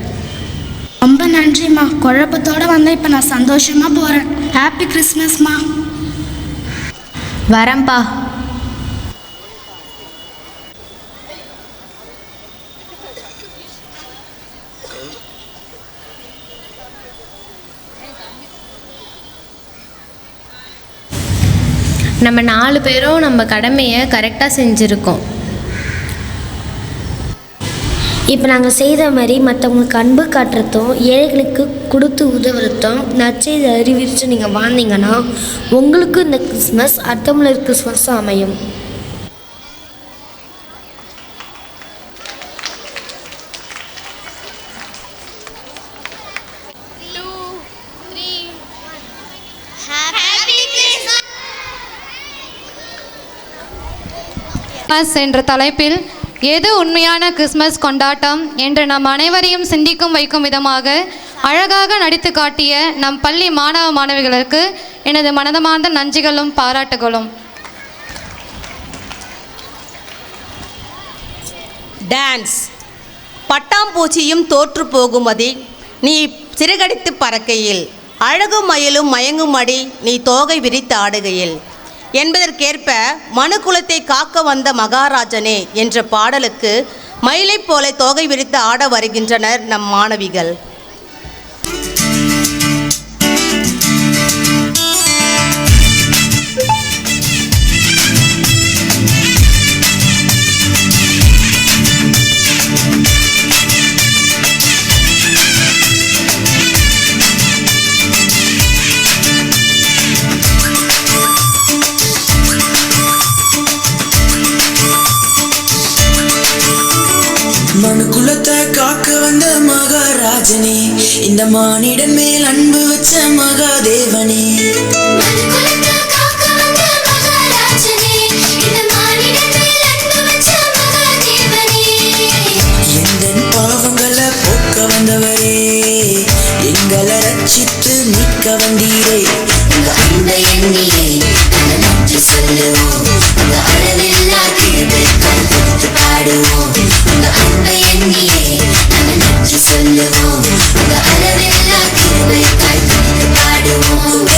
ரொம்ப நன்றிம்மா. குழப்பத்தோடு வந்தால் இப்போ நான் சந்தோஷமாக போகிறேன். ஹாப்பி கிறிஸ்மஸ்மா. வரேன்ப்பா. நம்ம 4 பேரும் நம்ம கடமையை கரெக்டாக செஞ்சுருக்கோம். இப்போ நாங்கள் செய்த மாதிரி மற்றவங்களுக்கு அன்பு காட்டுறதும் ஏழைகளுக்கு கொடுத்து உதவுறதும் நற்செய்தி அறிவித்து நீங்கள் வாழ்ந்தீங்கன்னா உங்களுக்கு இந்த கிறிஸ்மஸ் அர்த்தமுள்ள கிறிஸ்மஸும் அமையும். என்ற தலைப்பில் எது உண்மையான கிறிஸ்மஸ் கொண்டாட்டம் என்று நம் அனைவரையும் சிந்திக்கும் வைக்கும் விதமாக அழகாக நடித்து காட்டிய நம் பள்ளி மாணவ மாணவிகளுக்கு எனது மனமார்ந்த நன்றிகளும் பாராட்டுகளும். டான்ஸ். பட்டாம்பூச்சியும் தோற்று போகுமதி நீ சிறகடித்து பறக்கையில், அழகும் மயிலும் மயங்குமடி நீ தோகை விரித்து ஆடுகையில் என்பதற்கேற்ப மனுக்குலத்தை காக்க வந்த மகாராஜனே என்ற பாடலுக்கு மயிலைப் போல தோகை விரித்து ஆட வருகின்றனர் நம் மாணவிகள். மனுக்குலத்தை காக்க வந்த மகாராஜனே, இந்த மானிடன் மேல் அன்பு வச்ச மகாதேவனே, எந்தன் பாவங்களை போக்க வந்தவரே, எங்களை ரட்சித்து மீட்க வந்தீரே, உங்க அன்பை எண்ணியே நன்றி சொல்லுவோம், உங்க அளவில்லா கிருபைக்காய் போற்று பாடுவோம், உங்க அன்பை எண்ணியே நன்றி சொல்லுவோம், உங்க அளவில்லா கிருபைக்காய் போற்று பாடுவோம்.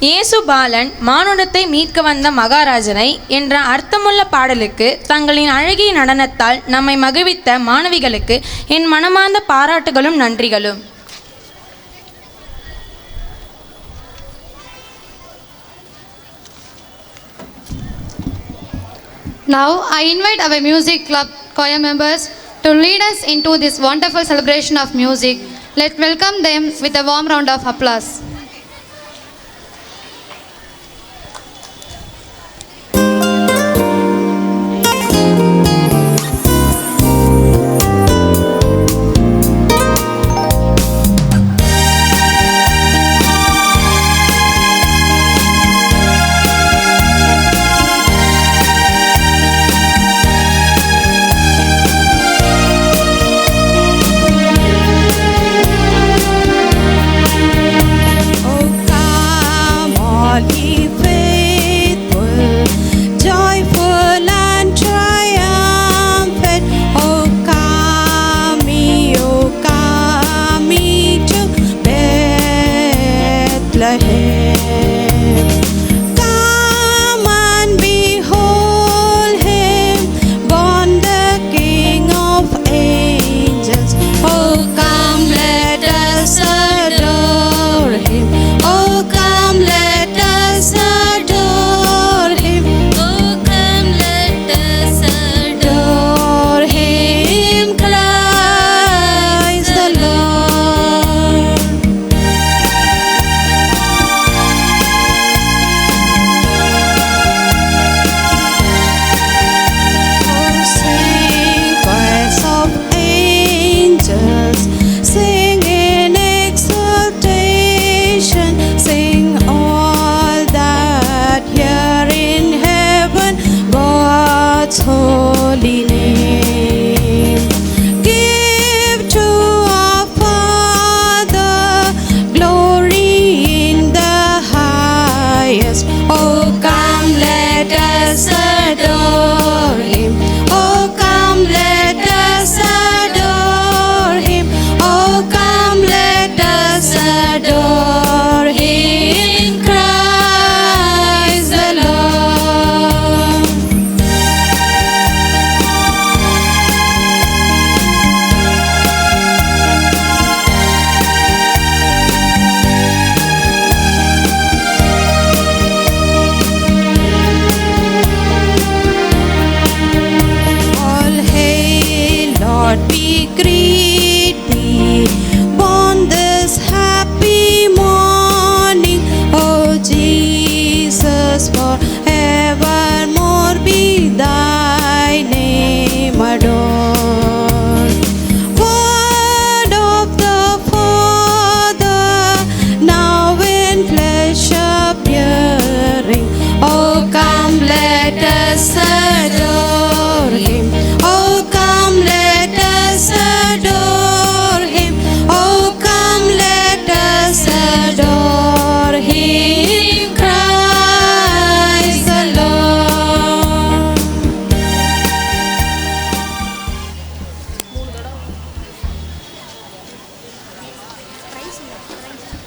இயேசு பாலன் மானுடத்தை மீட்க வந்த மகாராஜனை என்ற அர்த்தமுள்ள பாடலுக்கு தங்களின் அழகிய நடனத்தால் நம்மை மகிழ்வித்த மாணவிகளுக்கு என் மனமார்ந்த பாராட்டுகளும் நன்றிகளும். Now I invite our music club choir members to lead us into this wonderful celebration of music. Let's welcome them with a warm round of applause.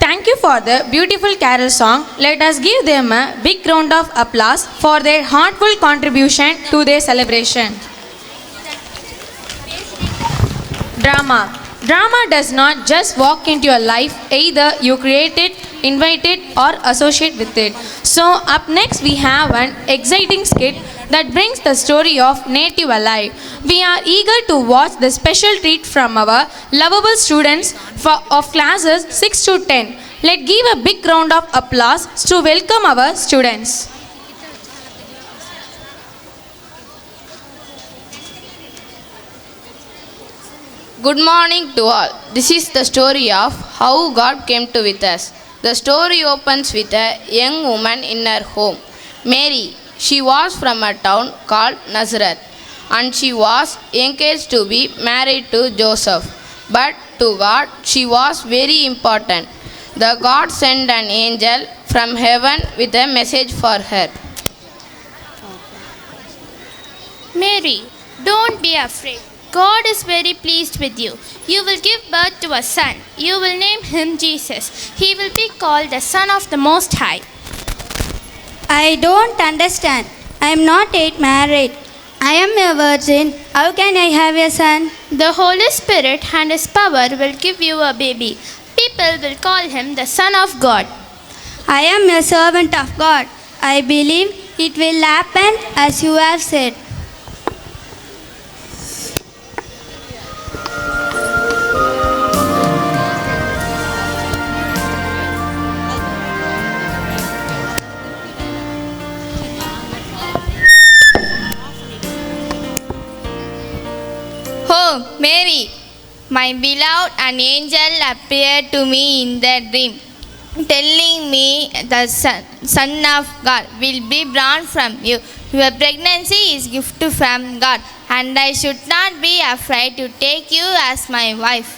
Thank you for the beautiful carol song. Let us give them a big round of applause for their heartful contribution to their celebration. Drama. Drama does not just walk into your life, either you create it, invite it, or associate with it. So up next we have an exciting skit that brings the story of Native alive. We are eager to watch the special treat from our lovable students of classes 6 to 10. Let's give a big round of applause to welcome our students. Good morning to all. This is the story of how God came to with us. The story opens with a young woman in her home, Mary. She was from a town called Nazareth, and she was engaged to be married to Joseph. But to God, she was very important. The God sent an angel from heaven with a message for her. Mary, don't be afraid. God is very pleased with you. You will give birth to a son. You will name him Jesus. He will be called the Son of the Most High. I don't understand. I am not yet married. I am a virgin. How can I have a son? The Holy Spirit and His power will give you a baby. People will call him the Son of God. I am a servant of God. I believe it will happen as you have said. Oh, Mary, my beloved, an angel appeared to me in the dream, telling me the Son of God will be born from you. Your pregnancy is gift from God, and I should not be afraid to take you as my wife.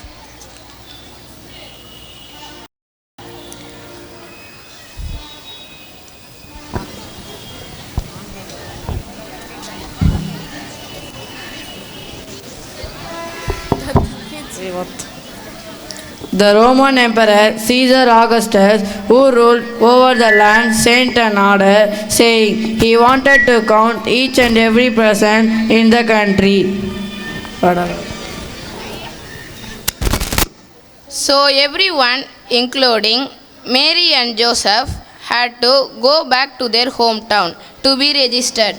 The Roman Emperor Caesar Augustus, who ruled over the land, sent an order saying he wanted to count each and every person in the country. So everyone, including Mary and Joseph, had to go back to their hometown to be registered.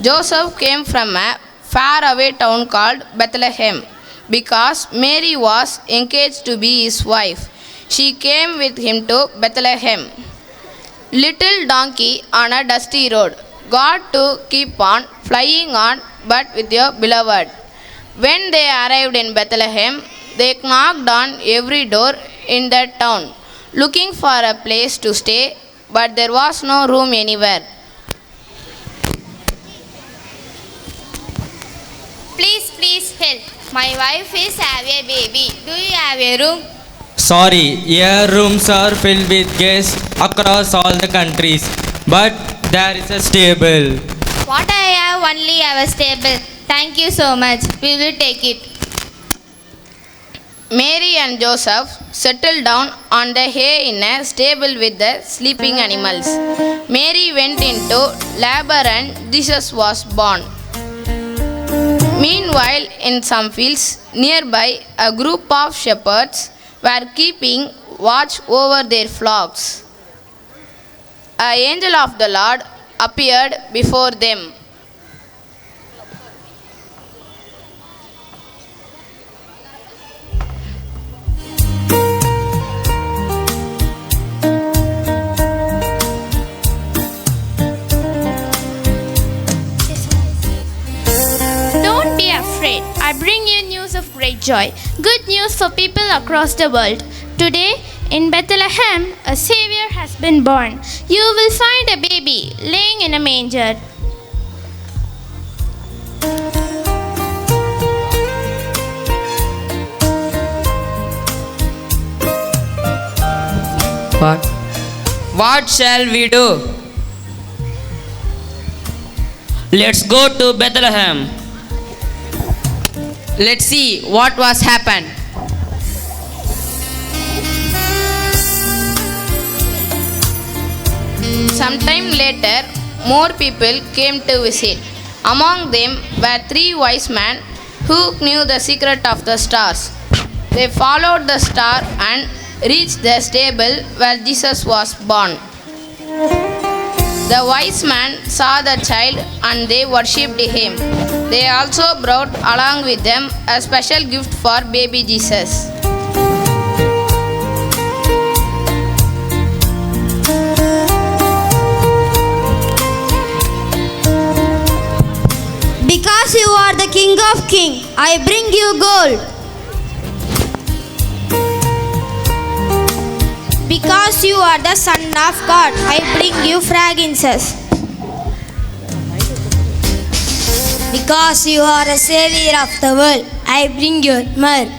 Joseph came from a faraway town called Bethlehem. Because Mary was engaged to be his wife, she came with him to Bethlehem. Little donkey on a dusty road, got to keep on flying on, but with your beloved. When they arrived in Bethlehem, they knocked on every door in that town, looking for a place to stay, but there was no room anywhere. Please help. My wife is having a baby. Do you have a room? Sorry, here rooms are filled with guests across all the countries, but there is a stable. What I have only have a stable. Thank you so much. We will take it. Mary and Joseph settled down on the hay in a stable with the sleeping animals. Mary went into labor and Jesus was born. Meanwhile, in some fields nearby, a group of shepherds were keeping watch over their flocks. An angel of the Lord appeared before them. I bring you news of great joy, good news for people across the world. Today, in Bethlehem, a Savior has been born. You will find a baby laying in a manger. What shall we do? Let's go to Bethlehem. Let's see what was happened. Sometime later, more people came to visit. Among them were 3 wise men who knew the secret of the stars. They followed the star and reached the stable where Jesus was born. The wise men saw the child and they worshipped him. They also brought along with them a special gift for baby Jesus. Because you are the King of Kings, I bring you gold. Because you are the Son of God, I bring you fragrances. Because you are a Savior of the world, I bring you myrrh.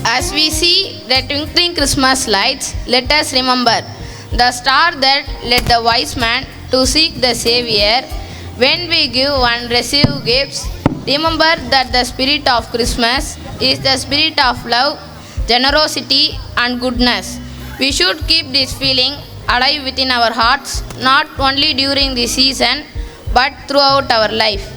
As we see the twinkling Christmas lights, let us remember the star that led the wise man to seek the Savior. When we give and receive gifts, remember that the spirit of Christmas is the spirit of love, generosity and goodness. We should keep this feeling alive within our hearts, not only during the season but throughout our life.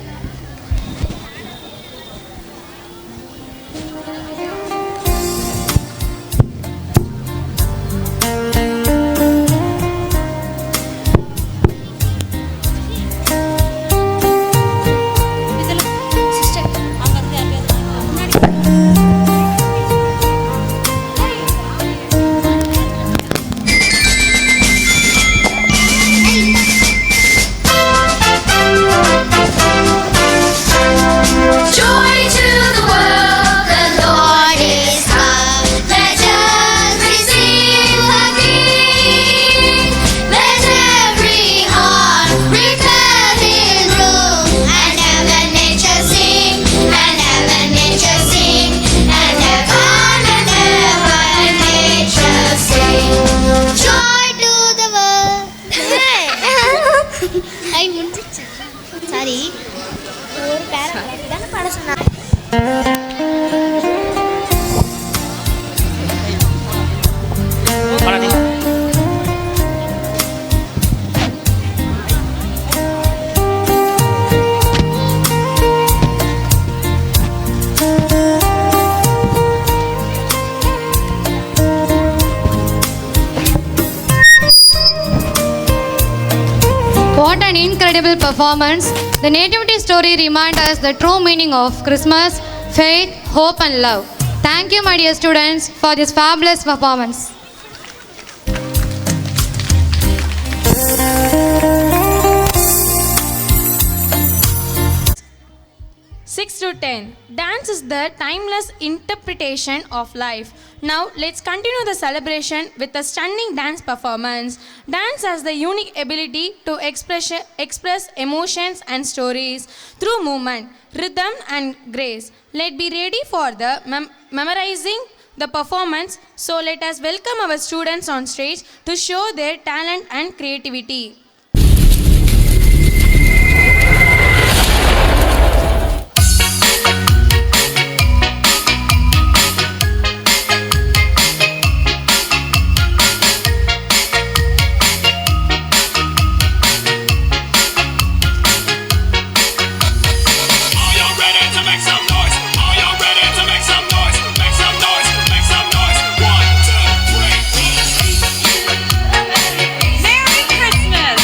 What an incredible performance. The Nativity story reminds us the true meaning of Christmas, faith, hope and love. Thank you, my dear students, for this fabulous performance. 6 to 10. Dance is the timeless interpretation of life. Now let's continue the celebration with a stunning dance performance. Dance has the unique ability to express emotions and stories through movement, rhythm and grace. Let's be ready for the memorizing the performance. So let us welcome our students on stage to show their talent and creativity. Merry Christmas!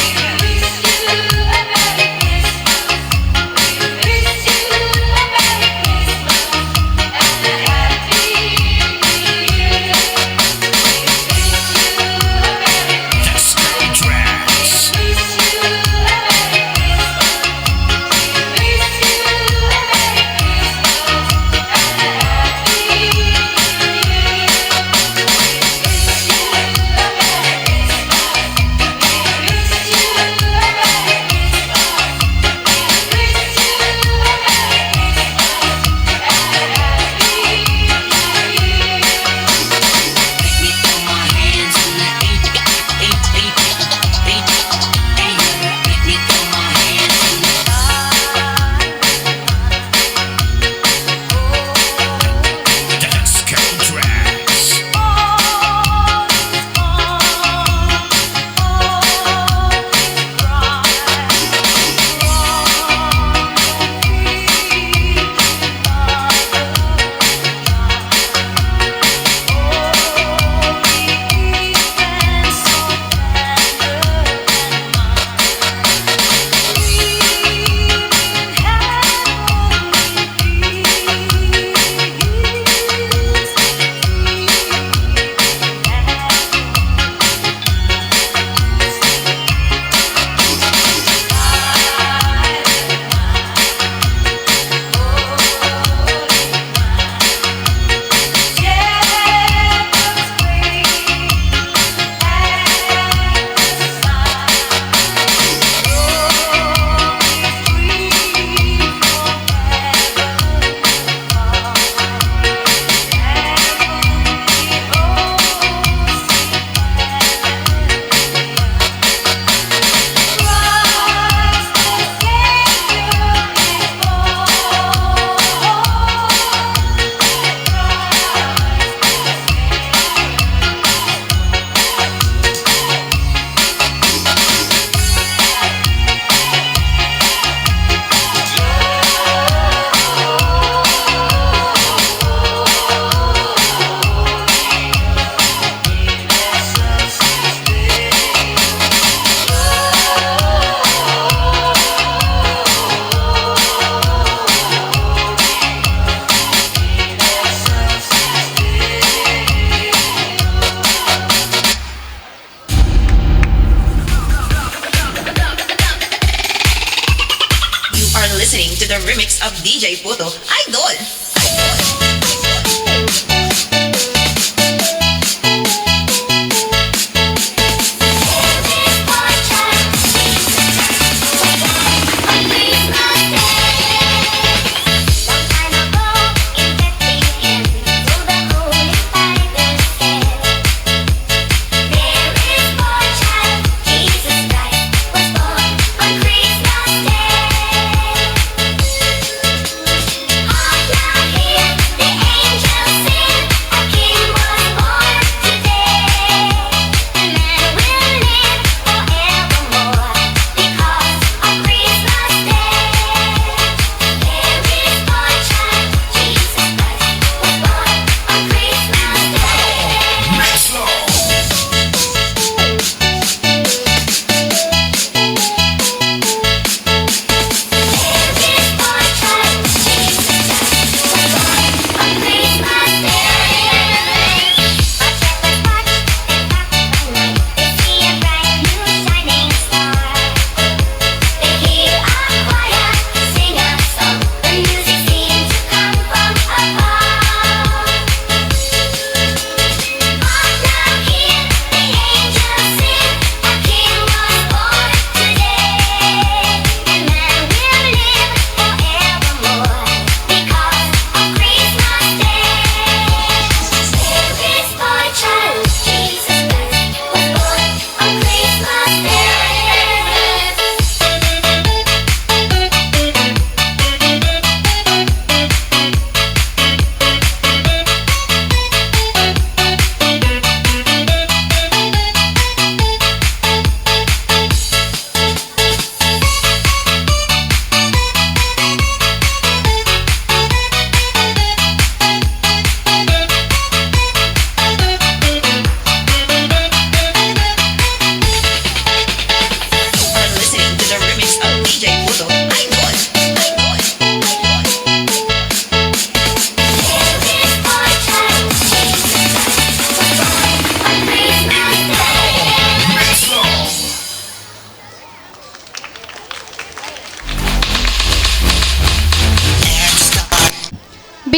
the remix of DJ Poto, Idol.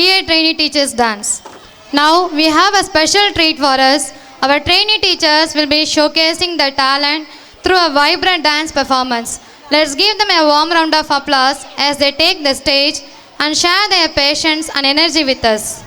BA Trainee Teachers Dance. Now we have a special treat for us. Our trainee teachers will be showcasing their talent through a vibrant dance performance. Let's give them a warm round of applause as they take the stage and share their patience and energy with us.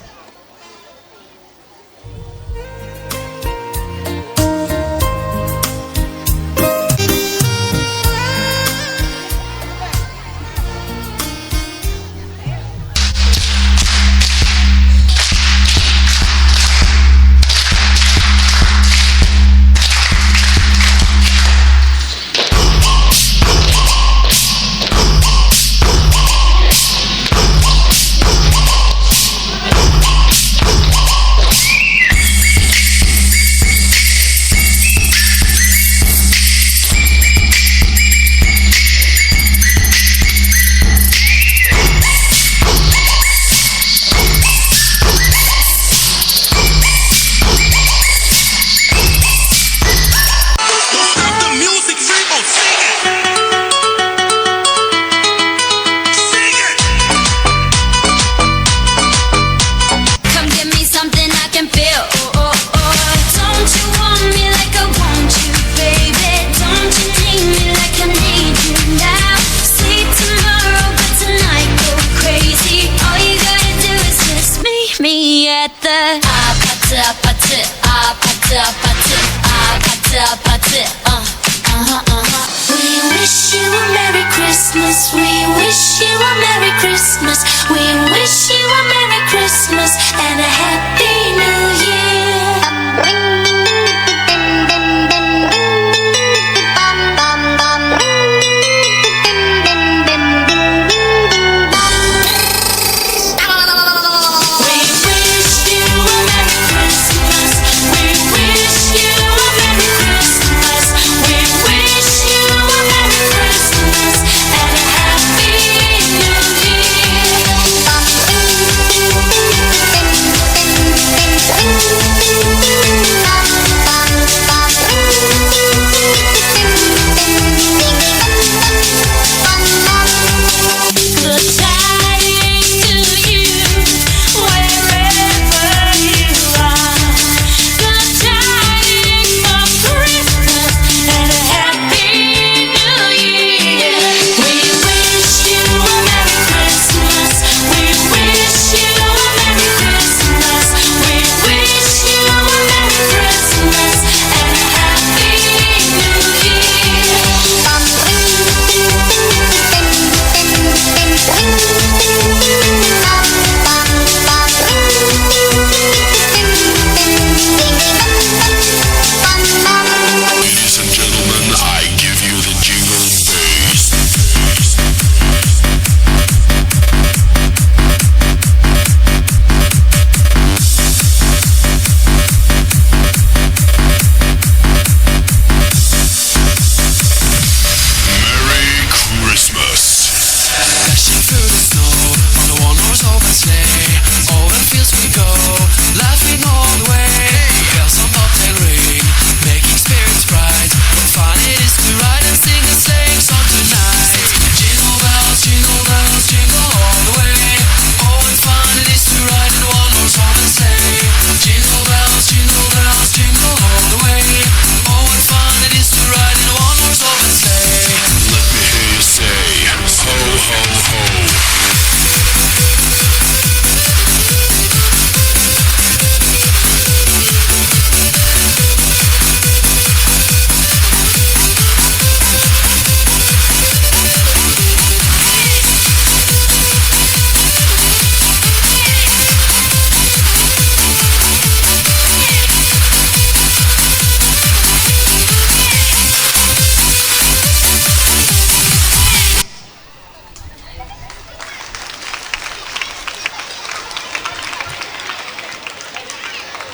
We wish you a Merry Christmas. We wish you a Merry Christmas. We wish you a Merry Christmas and a Happy New Year.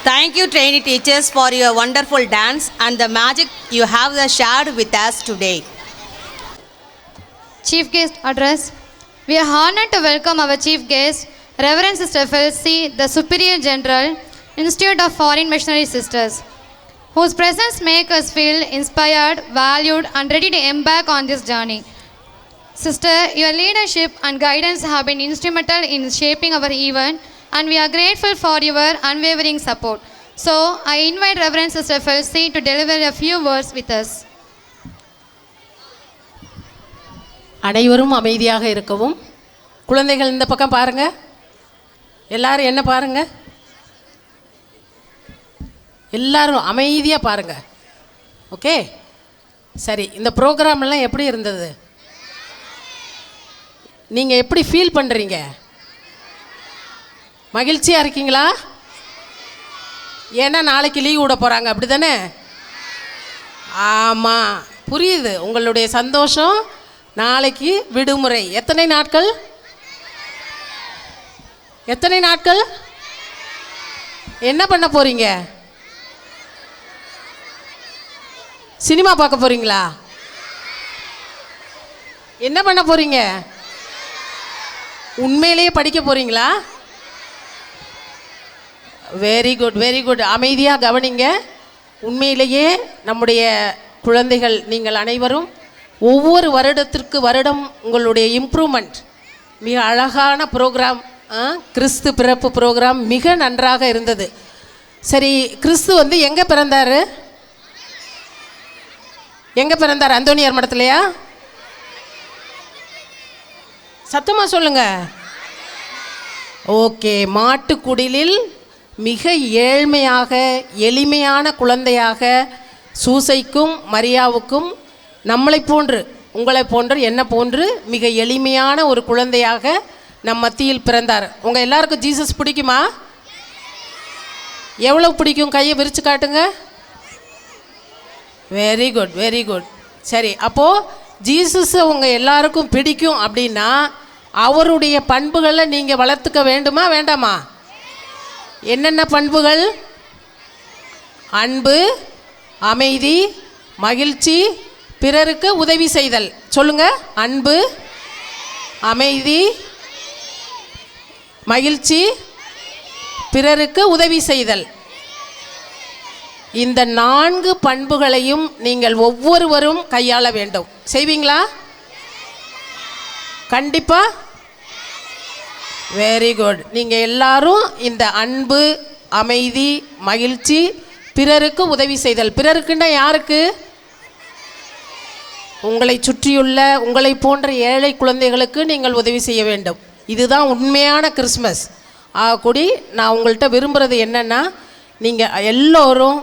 Thank you, trainee teachers, for your wonderful dance and the magic you have shared with us today. Chief guest address. We are honored to welcome our chief guest, Reverend Sister Felsie, the Superior General, Institute of Foreign Missionary Sisters, whose presence makes us feel inspired, valued, and ready to embark on this journey. Sister, your leadership and guidance have been instrumental in shaping our event, and we are grateful for your unwavering support. So, I invite Reverend Sister Felsie to deliver a few words with us. அனைவரும் அமைதியாக இருக்கவும். குழந்தைகள் இந்த பக்கம் பாருங்க. எல்லாரும் என்ன பாருங்க? எல்லாரும் அமைதியாக பாருங்க. ஓகே, சரி. இந்த ப்ரோக்ராம்லாம் எப்படி இருந்தது? நீங்கள் எப்படி ஃபீல் பண்ணுறீங்க? மகிழ்ச்சியாக இருக்கீங்களா? ஏன்னா நாளைக்கு லீவ் விட போகிறாங்க, அப்படி தானே? ஆமாம், புரியுது உங்களுடைய சந்தோஷம். நாளைக்கு விடுமுறை. எத்தனை நாட்கள்? எத்தனை நாட்கள்? என்ன பண்ண போகிறீங்க? சினிமா பார்க்க போகிறீங்களா? என்ன பண்ண போகிறீங்க? உண்மையிலேயே படிக்க போகிறீங்களா? Very good, very good. அமைதியாக கவனிங்க. உண்மையிலேயே நம்முடைய குழந்தைகள் நீங்கள் அனைவரும் ஒவ்வொரு வருடத்திற்கு வருடம் உங்களுடைய இம்ப்ரூவ்மெண்ட் மிக அழகான ப்ரோக்ராம். கிறிஸ்து பிறப்பு ப்ரோக்ராம் மிக நன்றாக இருந்தது. சரி, கிறிஸ்து வந்து எங்கே பிறந்தார்? எங்கே பிறந்தார்? அந்தோனியார் மடத்துலையா? சத்தமாக சொல்லுங்க. ஓகே, மாட்டுக்குடிலில் மிக ஏழ்மையாக எளிமையான குழந்தையாக சூசைக்கும் மரியாவுக்கும் நம்மளை போன்று உங்களை போன்று என்ன போன்று மிக எளிமையான ஒரு குழந்தையாக நம் மத்தியில் பிறந்தார். உங்கள் எல்லாருக்கும் ஜீசஸ் பிடிக்குமா? எவ்வளோ பிடிக்கும்? கையை விரித்து காட்டுங்க. Very good, very good. சரி, அப்போது ஜீசஸை உங்கள் எல்லாருக்கும் பிடிக்கும் அப்படின்னா அவருடைய பண்புகளை நீங்கள் வளர்த்துக்க வேண்டுமா வேண்டாமா? என்னென்ன பண்புகள்? அன்பு, அமைதி, மகிழ்ச்சி, பிறருக்கு உதவி செய்தல். சொல்லுங்க. அன்பு, அமைதி, மகிழ்ச்சி, பிறருக்கு உதவி செய்தல். இந்த 4 பண்புகளையும் நீங்கள் ஒவ்வொருவரும் கையாள வேண்டும். செய்வீங்களா? கண்டிப்பா. Very good. நீங்கள் எல்லாரும் இந்த அன்பு, அமைதி, மகிழ்ச்சி, பிறருக்கு உதவி செய்தல். பிறருக்குன்னா யாருக்கு? உங்களை சுற்றியுள்ள உங்களை போன்ற ஏழை குழந்தைகளுக்கு நீங்கள் உதவி செய்ய வேண்டும். இதுதான் உண்மையான கிறிஸ்மஸ். ஆகக்கூடி நான் உங்கள்கிட்ட விரும்புகிறது என்னென்னா, நீங்கள் எல்லோரும்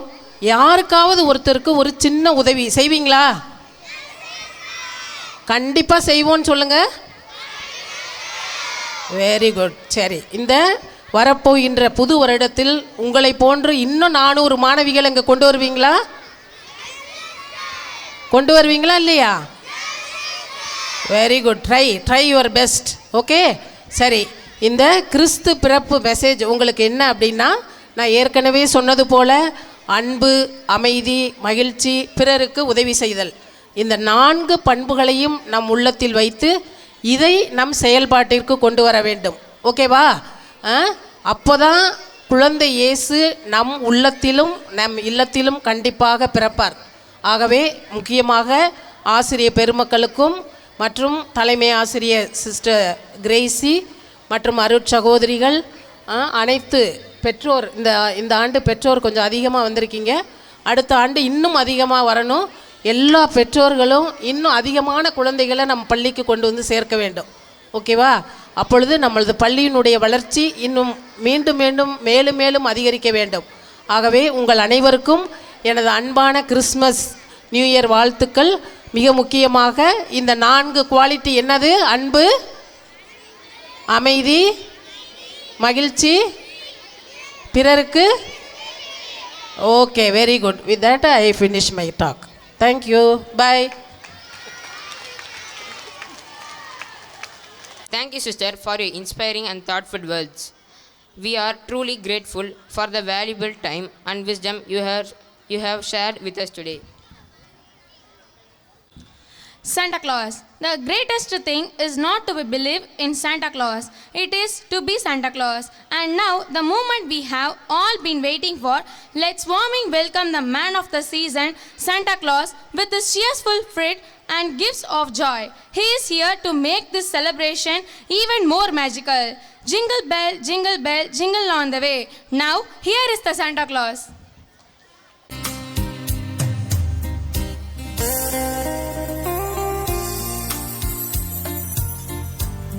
யாருக்காவது ஒருத்தருக்கு ஒரு சின்ன உதவி செய்வீங்களா? கண்டிப்பாக செய்வோன்னு சொல்லுங்கள். Very good. சரி, இந்த வரப்போகின்ற புது வருடத்தில் உங்களை போன்று இன்னும் 400 மாணவிகள் இங்கே கொண்டு வருவீங்களா? கொண்டு வருவீங்களா இல்லையா? Very good. Try your best. Okay, சரி. இந்த கிறிஸ்து பிறப்பு மெசேஜ் உங்களுக்கு என்ன அப்படின்னா, நான் ஏற்கனவே சொன்னது போல் அன்பு, அமைதி, மகிழ்ச்சி, பிறருக்கு உதவி செய்தல், இந்த 4 பண்புகளையும் நம் உள்ளத்தில் வைத்து இதை நம் செயல்பாட்டிற்கு கொண்டு வர வேண்டும். ஓகேவா? அப்போ தான் குழந்தை இயேசு நம் உள்ளத்திலும் நம் இல்லத்திலும் கண்டிப்பாக பிறப்பார். ஆகவே முக்கியமாக ஆசிரிய பெருமக்களுக்கும் மற்றும் தலைமை ஆசிரியர் சிஸ்டர் கிரேசி மற்றும் அருட் சகோதரிகள், அனைத்து பெற்றோர், இந்த ஆண்டு பெற்றோர் கொஞ்சம் அதிகமாக வந்திருக்கீங்க. அடுத்த ஆண்டு இன்னும் அதிகமாக வரணும். எல்லா பெற்றோர்களும் இன்னும் அதிகமான குழந்தைகளை நம்ம பள்ளிக்கு கொண்டு வந்து சேர்க்க வேண்டும். ஓகேவா? அப்பொழுது நம்மளது பள்ளியினுடைய வளர்ச்சி இன்னும் மீண்டும் மீண்டும் மேலும் மேலும் அதிகரிக்க வேண்டும். ஆகவே உங்கள் அனைவருக்கும் எனது அன்பான கிறிஸ்மஸ் நியூ இயர் வாழ்த்துக்கள். மிக முக்கியமாக இந்த 4 குவாலிட்டி என்னது? அன்பு, அமைதி, மகிழ்ச்சி, பிறருக்கு. Okay, very good. With that I finish my talk. Thank you. Bye. Thank you, sister, for your inspiring and thoughtful words. We are truly grateful for the valuable time and wisdom you have shared with us today. Santa Claus. The greatest thing is not to believe in Santa Claus. It is to be Santa Claus. And now, the moment we have all been waiting for, let's warmly welcome the man of the season, Santa Claus, with his cheerful spirit and gifts of joy. He is here to make this celebration even more magical. Jingle bell, jingle on the way. Now, here is the Santa Claus.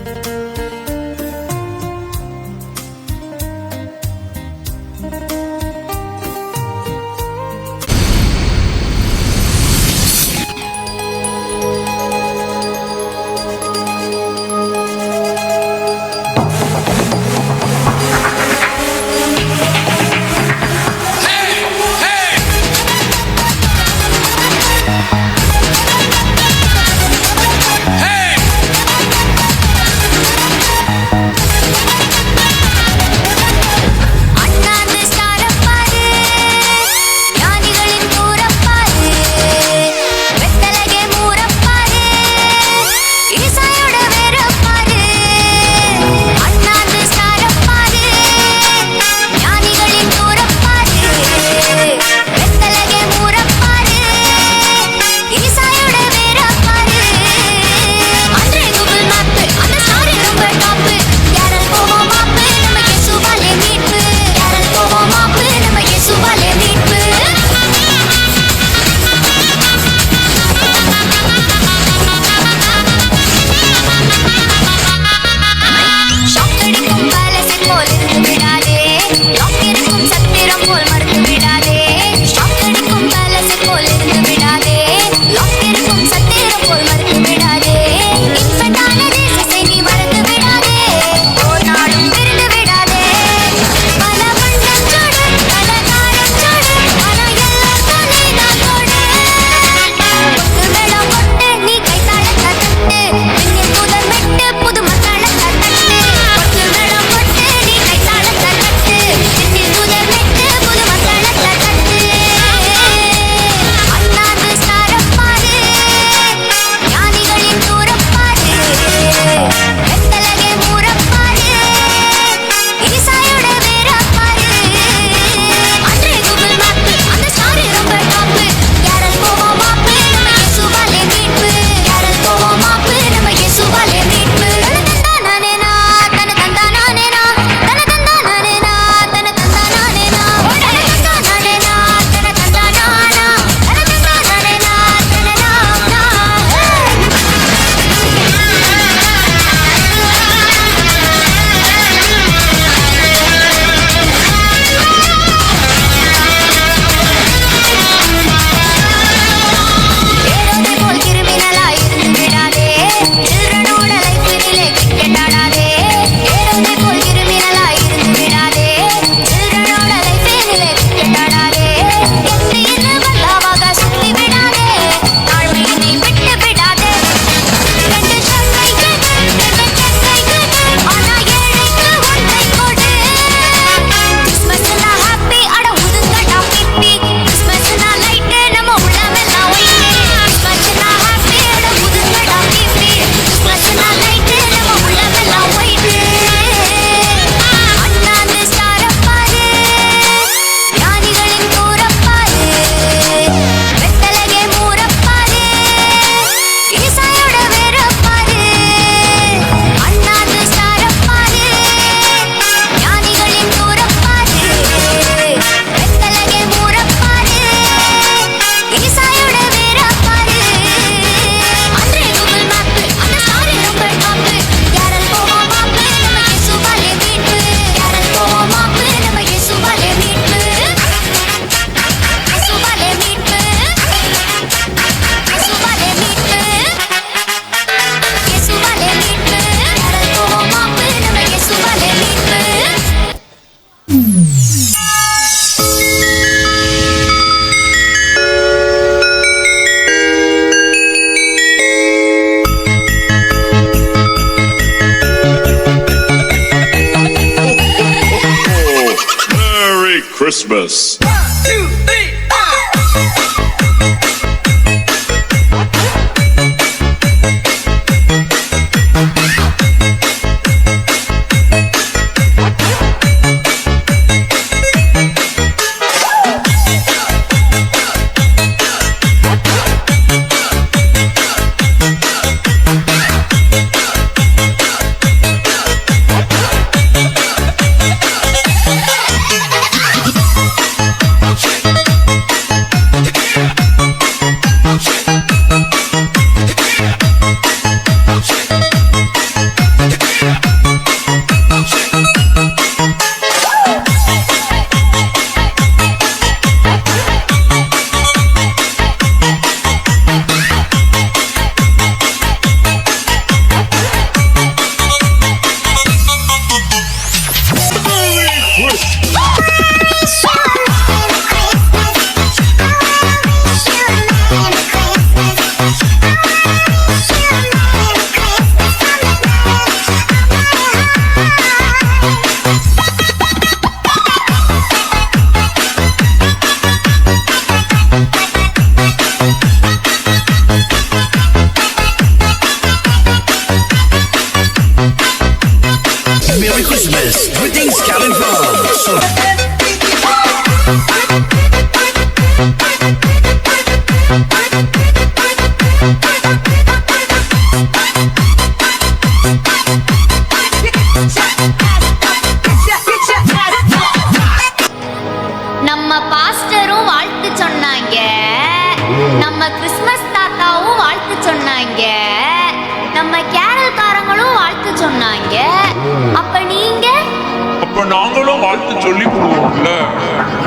Hey! Merry Christmas. Merry Christmas. Greetings coming from. நம்ம பாஸ்டரும் வாழ்த்து சொன்னாங்க, நம்ம Christmas தாத்தாவும் வாழ்த்து சொன்னாங்க, நம்ம கேரல்காரங்களும் வாழ்த்து சொன்னாங்க. அப்ப நீங்க? அப்ப நாங்களும் வாழ்த்து சொல்லி போடுவோம்ல.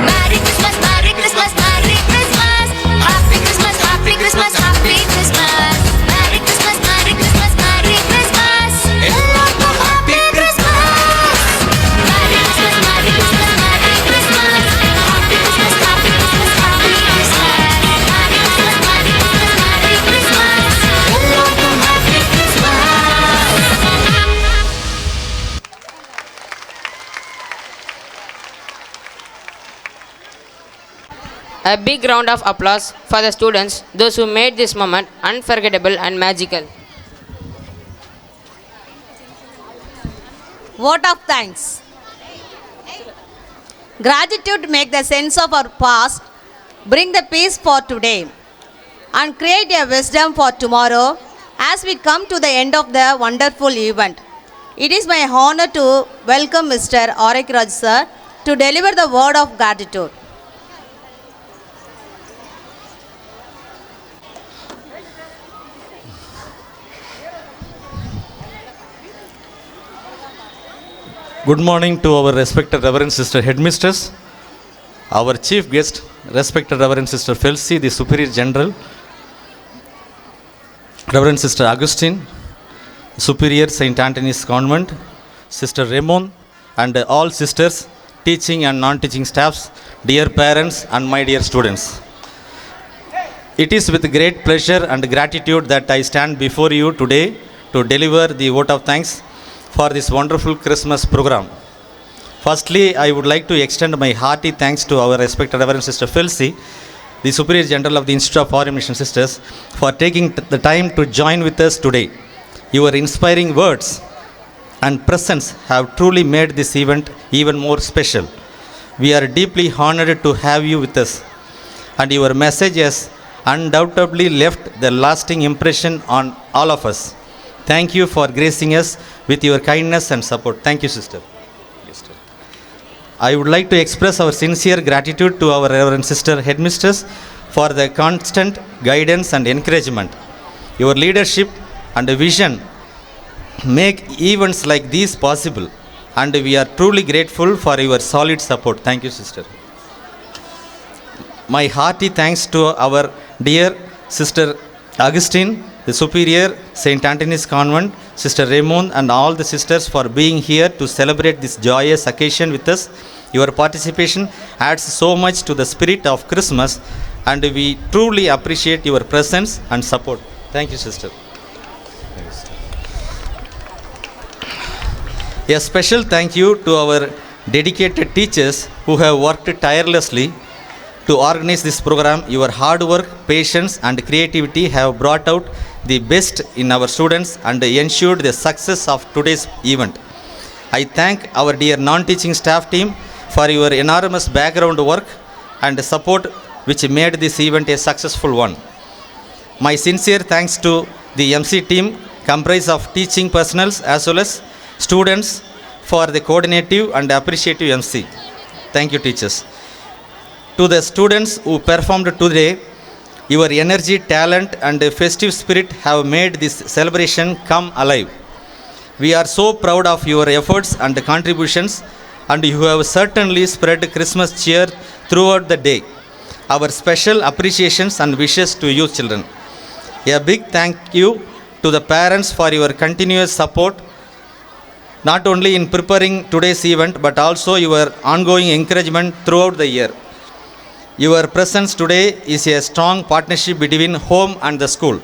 Merry Christmas, merry Christmas, merry Christmas, happy Christmas, happy Christmas, happy Christmas, merry Christmas, merry Christmas, merry Christmas, எல்லாருக்கும் happy Christmas, merry Christmas, merry Christmas, merry Christmas, happy Christmas, happy Christmas, happy Christmas, merry Christmas, merry Christmas, merry Christmas, எல்லாருக்கும் happy Christmas. A big round of applause for the students, those who made this moment unforgettable and magical. Vote of thanks. Gratitude make the sense of our past, bring the peace for today, and create a wisdom for tomorrow as we come to the end of the wonderful event. It is my honor to welcome Mr. Arik Raj sir to deliver the word of gratitude. Good morning to our respected Reverend Sister Headmistress, our chief guest, respected Reverend Sister Felsi, the Superior General, Reverend Sister Augustine, Superior St. Anthony's Convent, Sister Raymond, and all sisters, teaching and non-teaching staffs, dear parents and my dear students. It is with great pleasure and gratitude that I stand before you today to deliver the vote of thanks for this wonderful Christmas program. Firstly, I would like to extend my hearty thanks to our respected Reverend Sister Felsi, the Superior General of the Institute of Foreign Mission Sisters, for taking the time to join with us today. Your inspiring words and presence have truly made this event even more special. We are deeply honored to have you with us, and your message has undoubtedly left the lasting impression on all of us. Thank you for gracing us with your kindness and support. Thank you, sister. I would like to express our sincere gratitude to our Reverend Sister Headmistress for the constant guidance and encouragement. Your leadership and vision make events like these possible, and we are truly grateful for your solid support. Thank you, sister. My hearty thanks to our dear Sister Augustine, the Superior St. Anthony's Convent, Sister Raymond, and all the sisters for being here to celebrate this joyous occasion with us. Your participation adds so much to the spirit of Christmas, and we truly appreciate your presence and support. Thank you, sister. A special thank you to our dedicated teachers who have worked tirelessly to organize this program. Your hard work, patience, and creativity have brought out the best in our students and ensured the success of today's event. I thank our dear non-teaching staff team for your enormous background work and support which made this event a successful one. My sincere thanks to the MC team comprised of teaching personnel as well as students for the coordinative and appreciative MC. Thank you, teachers. To the students who performed today, your energy, talent, and festive spirit have made this celebration come alive. We are so proud of your efforts and contributions, and you have certainly spread Christmas cheer throughout the day. Our special appreciations and wishes to you children. A big thank you to the parents for your continuous support, not only in preparing today's event but also your ongoing encouragement throughout the year. Your presence today is a strong partnership between home and the school.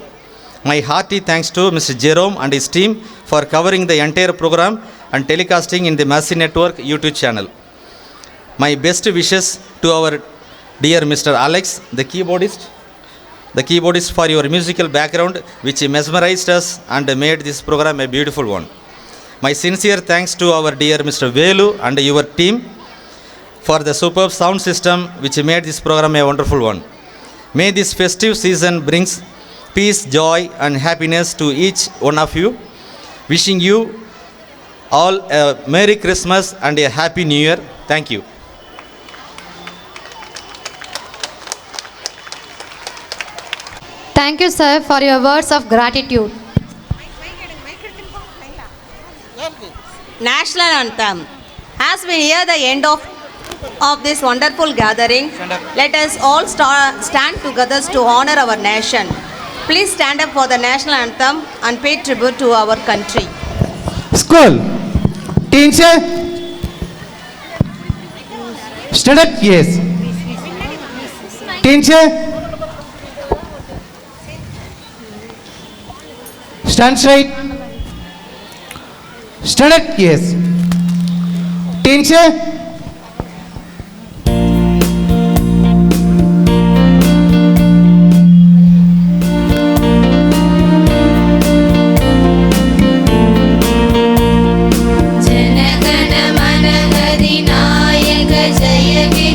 My hearty thanks to Mr. Jerome and his team for covering the entire program and telecasting in the Massey Network YouTube channel. My best wishes to our dear Mr. Alex, the keyboardist for your musical background which mesmerized us and made this program a beautiful one. My sincere thanks to our dear Mr. Velu and your team for the superb sound system which made this program a wonderful one. May this festive season brings peace, joy and happiness to each one of you. Wishing you all a Merry Christmas and a Happy New Year. Thank you. Thank you, sir, for your words of gratitude. National Anthem. As we near the end of this wonderful gathering, let us all stand together to honor our nation. Please stand up for the National Anthem and pay tribute to our country. School. Teacher. Stand up, yes. Teacher. Stand straight. Stand up, yes. Teacher. जनगण मन गदिनायक जय हे